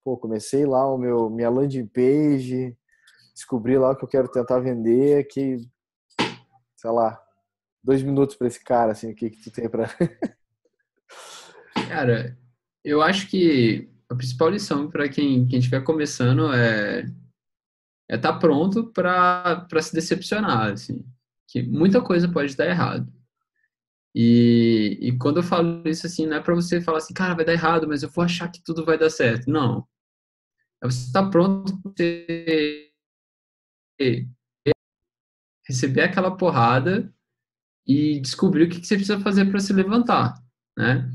Comecei lá minha landing page, descobri lá o que eu quero tentar vender, que, sei lá, 2 minutos para esse cara, assim, o que tu tem para... cara, eu acho que a principal lição para quem estiver começando é estar pronto para se decepcionar, assim, que muita coisa pode dar errado. E quando eu falo isso assim, não é para você falar assim, cara, vai dar errado, mas eu vou achar que tudo vai dar certo. Não. É você estar pronto para receber aquela porrada e descobrir o que você precisa fazer para se levantar, né?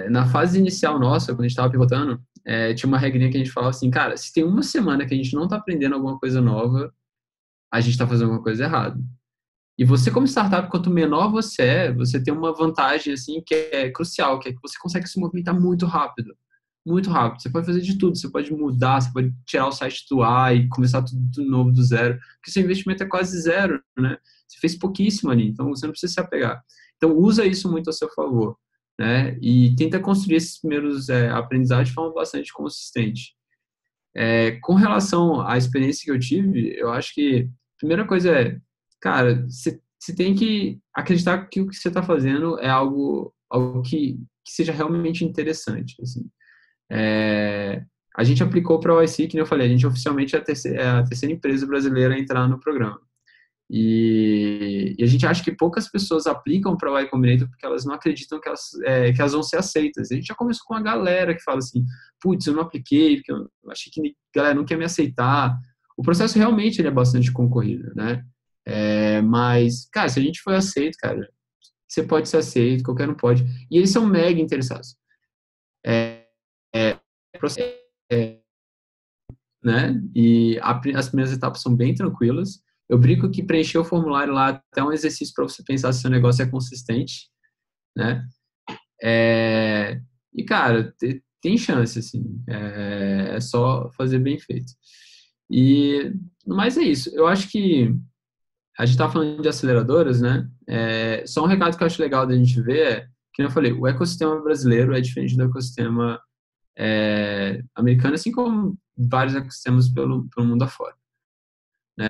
Na fase inicial nossa, quando a gente estava pivotando, tinha uma regrinha que a gente falava assim, cara, se tem uma semana que a gente não está aprendendo alguma coisa nova, a gente está fazendo alguma coisa errada. E você, como startup, quanto menor você é, você tem uma vantagem, assim, que é crucial, que é que você consegue se movimentar muito rápido. Muito rápido. Você pode fazer de tudo. Você pode mudar, você pode tirar o site do ar e começar tudo de novo do zero. Porque seu investimento é quase zero, né? Você fez pouquíssimo ali, então você não precisa se apegar. Então, usa isso muito a seu favor, né? E tenta construir esses primeiros aprendizados de forma bastante consistente. Com relação à experiência que eu tive, eu acho que a primeira coisa é, cara, você tem que acreditar que o que você está fazendo é algo que seja realmente interessante, assim. A gente aplicou para a OIC, que nem eu falei, a gente oficialmente é a terceira empresa brasileira a entrar no programa. E a gente acha que poucas pessoas aplicam para o Y Combinator porque elas não acreditam que elas vão ser aceitas. A gente já começou com uma galera que fala assim, putz, eu não apliquei porque eu achei que a galera não quer me aceitar. O processo realmente ele é bastante concorrido, né? Mas, cara, se a gente foi aceito, cara, você pode ser aceito, qualquer um pode. E eles são mega interessados. É, né? E as primeiras etapas são bem tranquilas. Eu brinco que preencher o formulário lá é até um exercício para você pensar se o seu negócio é consistente, né? E, cara, tem chance, assim. É só fazer bem feito. E, mas é isso. Eu acho que a gente tá falando de aceleradoras, né? Só um recado que eu acho legal da gente ver que eu falei, o ecossistema brasileiro é diferente do ecossistema americano, assim como vários ecossistemas pelo mundo afora. Né?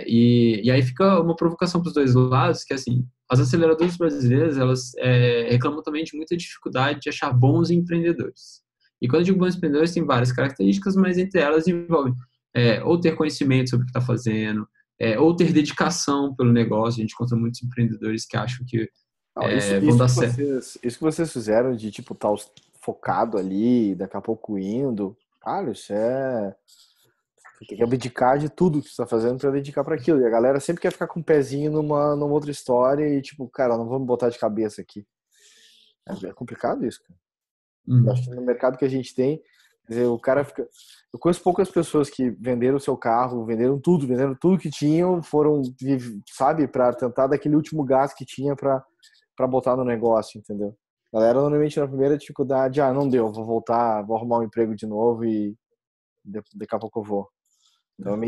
E aí fica uma provocação para os dois lados, que assim, as aceleradoras brasileiras, elas reclamam também de muita dificuldade de achar bons empreendedores. E quando eu digo bons empreendedores, tem várias características, mas entre elas envolvem ou ter conhecimento sobre o que está fazendo, ou ter dedicação pelo negócio. A gente encontra muitos empreendedores que acham que Não, vão dar certo. isso que vocês fizeram de tipo estar focado ali, daqui a pouco indo, cara, isso é. Você tem que abdicar de tudo que você está fazendo para dedicar para aquilo. E a galera sempre quer ficar com o pezinho numa outra história e tipo, cara, não vamos botar de cabeça aqui. É complicado isso, cara. Eu acho que no mercado que a gente tem, quer dizer, o cara fica. Eu conheço poucas pessoas que venderam seu carro, venderam tudo que tinham, foram, sabe, para tentar daquele último gás que tinha para botar no negócio, entendeu? A galera normalmente na primeira dificuldade, não deu, vou voltar, vou arrumar um emprego de novo e daqui a pouco eu vou. Então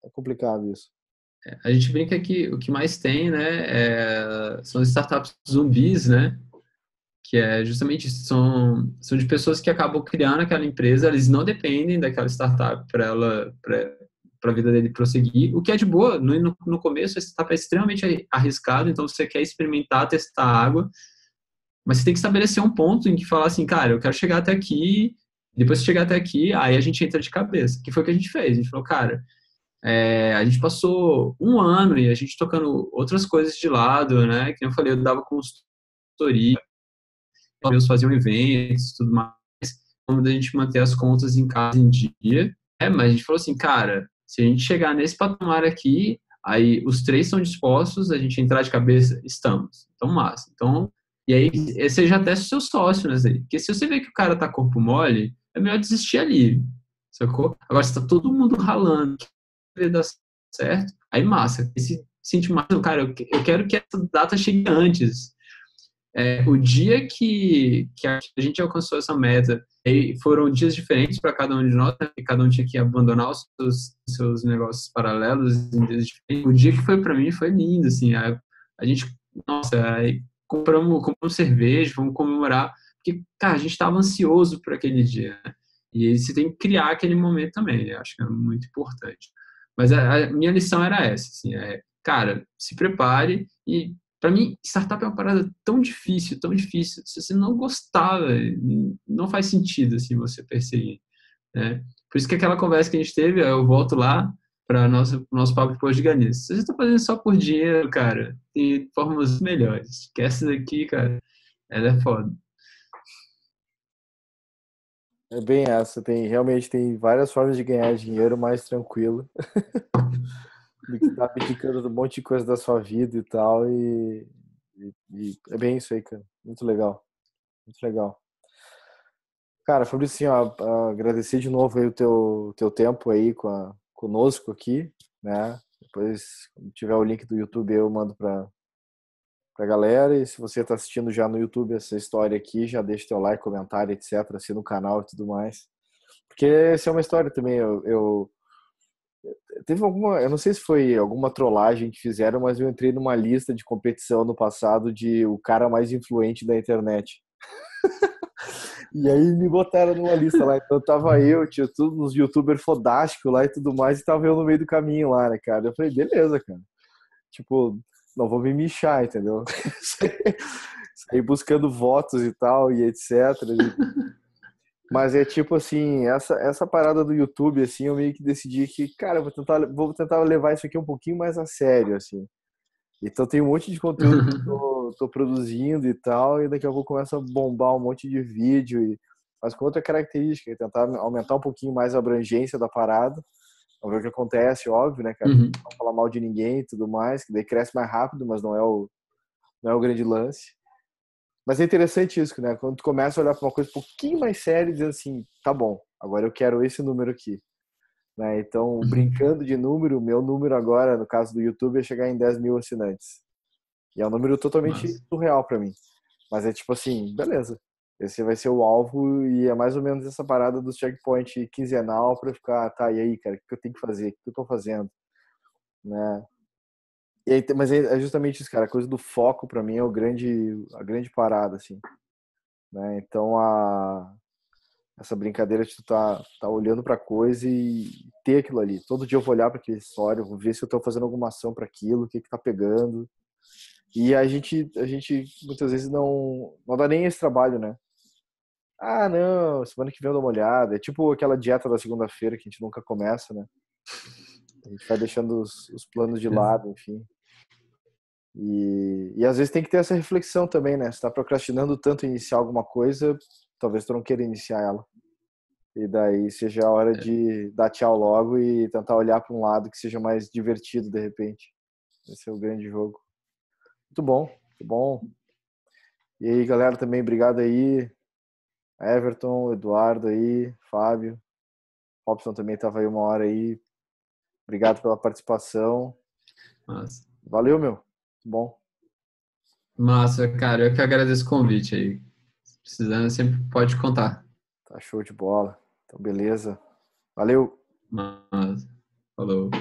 é complicado isso. A gente brinca que o que mais tem, né, são as startups zumbis, né, que é justamente isso, são de pessoas que acabam criando aquela empresa, eles não dependem daquela startup para a vida dele prosseguir, o que é de boa. No começo a startup é extremamente arriscado, então você quer experimentar, testar a água, mas você tem que estabelecer um ponto em que falar assim, cara, eu quero chegar até aqui, depois que chegar até aqui, aí a gente entra de cabeça, que foi o que a gente fez. A gente falou, cara, a gente passou um ano e a gente tocando outras coisas de lado, né? Que eu falei, eu dava consultoria, eles faziam eventos e tudo mais, como a gente manter as contas em casa em dia. Mas a gente falou assim, cara, se a gente chegar nesse patamar aqui, aí os três estão dispostos, a gente entrar de cabeça, estamos. Então, massa. Então, e aí você já testa o seu sócio, né? Porque se você vê que o cara tá corpo mole, é melhor desistir ali, sacou? Agora, se tá todo mundo ralando, vai dar certo, aí massa. E se sente mais, cara, eu quero que essa data chegue antes. O dia que a gente alcançou essa meta, e foram dias diferentes para cada um de nós, né? Cada um tinha que abandonar os seus negócios paralelos em dias diferentes. O dia que foi para mim foi lindo, assim. A gente, nossa, aí compramos cerveja, vamos comemorar, porque, cara, a gente estava ansioso por aquele dia, né? E aí você tem que criar aquele momento também, eu acho que é muito importante. Mas a minha lição era essa, assim, cara, se prepare e para mim, startup é uma parada tão difícil, tão difícil. Se você não gostar, não faz sentido assim você perseguir, né? Por isso que aquela conversa que a gente teve, eu volto lá para nosso papo depois de Ganês. Se você está fazendo só por dinheiro, cara, tem formas melhores. Que essa daqui, cara, ela é foda. É bem essa, realmente tem várias formas de ganhar dinheiro mais tranquilo do que estar abdicando de um monte de coisa da sua vida e tal. E é bem isso aí, cara. Muito legal. Muito legal. Cara, Fabrício, assim, ó, agradecer de novo aí o teu tempo aí conosco aqui. né? Depois, quando tiver o link do YouTube, eu mando pra galera. E se você tá assistindo já no YouTube essa história aqui, já deixa teu like, comentário, etc. Assina o canal e tudo mais. Porque essa é uma história também. Teve alguma, eu não sei se foi alguma trollagem que fizeram, mas eu entrei numa lista de competição no passado de o cara mais influente da internet. E aí me botaram numa lista lá, então tava eu, tinha todos os youtubers fodásticos lá e tudo mais, e tava eu no meio do caminho lá, né, cara? Eu falei, beleza, cara. Tipo, não vou me mixar, entendeu? Saí buscando votos e tal, e etc. Mas é tipo assim, essa parada do YouTube, assim, eu meio que decidi que, cara, eu vou tentar levar isso aqui um pouquinho mais a sério, assim. Então tem um monte de conteúdo que eu tô produzindo e tal, e daqui a pouco começa a bombar um monte de vídeo, mas com outra característica, é tentar aumentar um pouquinho mais a abrangência da parada. Vamos ver o que acontece, óbvio, né, cara? Uhum. Não falar mal de ninguém e tudo mais, que daí cresce mais rápido, mas não é o grande lance. Mas é interessante isso, né? Quando tu começa a olhar para uma coisa um pouquinho mais séria e dizer assim, tá bom, agora eu quero esse número aqui, né? Então, brincando de número, meu número agora, no caso do YouTube, é chegar em 10 mil assinantes. E é um número totalmente Mas, surreal para mim. Mas é tipo assim, beleza. Esse vai ser o alvo e é mais ou menos essa parada do checkpoint quinzenal para ficar, tá, e aí, cara, o que eu tenho que fazer? O que eu tô fazendo? Né? E aí, mas é justamente isso, cara. A coisa do foco para mim é a grande parada, assim. Né? Então, essa brincadeira de tu tá olhando pra coisa e ter aquilo ali. Todo dia eu vou olhar para aquela história, vou ver se eu tô fazendo alguma ação para aquilo, o que que tá pegando. E a gente muitas vezes não dá nem esse trabalho, né? Ah, não, semana que vem eu dou uma olhada. É tipo aquela dieta da segunda-feira que a gente nunca começa, né? A gente vai deixando os planos de lado, enfim. E às vezes tem que ter essa reflexão também, né? Se tá procrastinando tanto em iniciar alguma coisa, talvez tu não queira iniciar ela. E daí seja a hora de dar tchau logo e tentar olhar para um lado que seja mais divertido de repente. Esse é o grande jogo. Muito bom, muito bom. E aí, galera, também obrigado aí. Everton, Eduardo aí, Fábio. Robson também estava aí uma hora aí. Obrigado pela participação. mas, Valeu, meu. Muito bom. massa, cara, eu que agradeço o convite aí. Precisando, sempre pode contar. Tá show de bola. Então, beleza. Valeu. Mas, falou.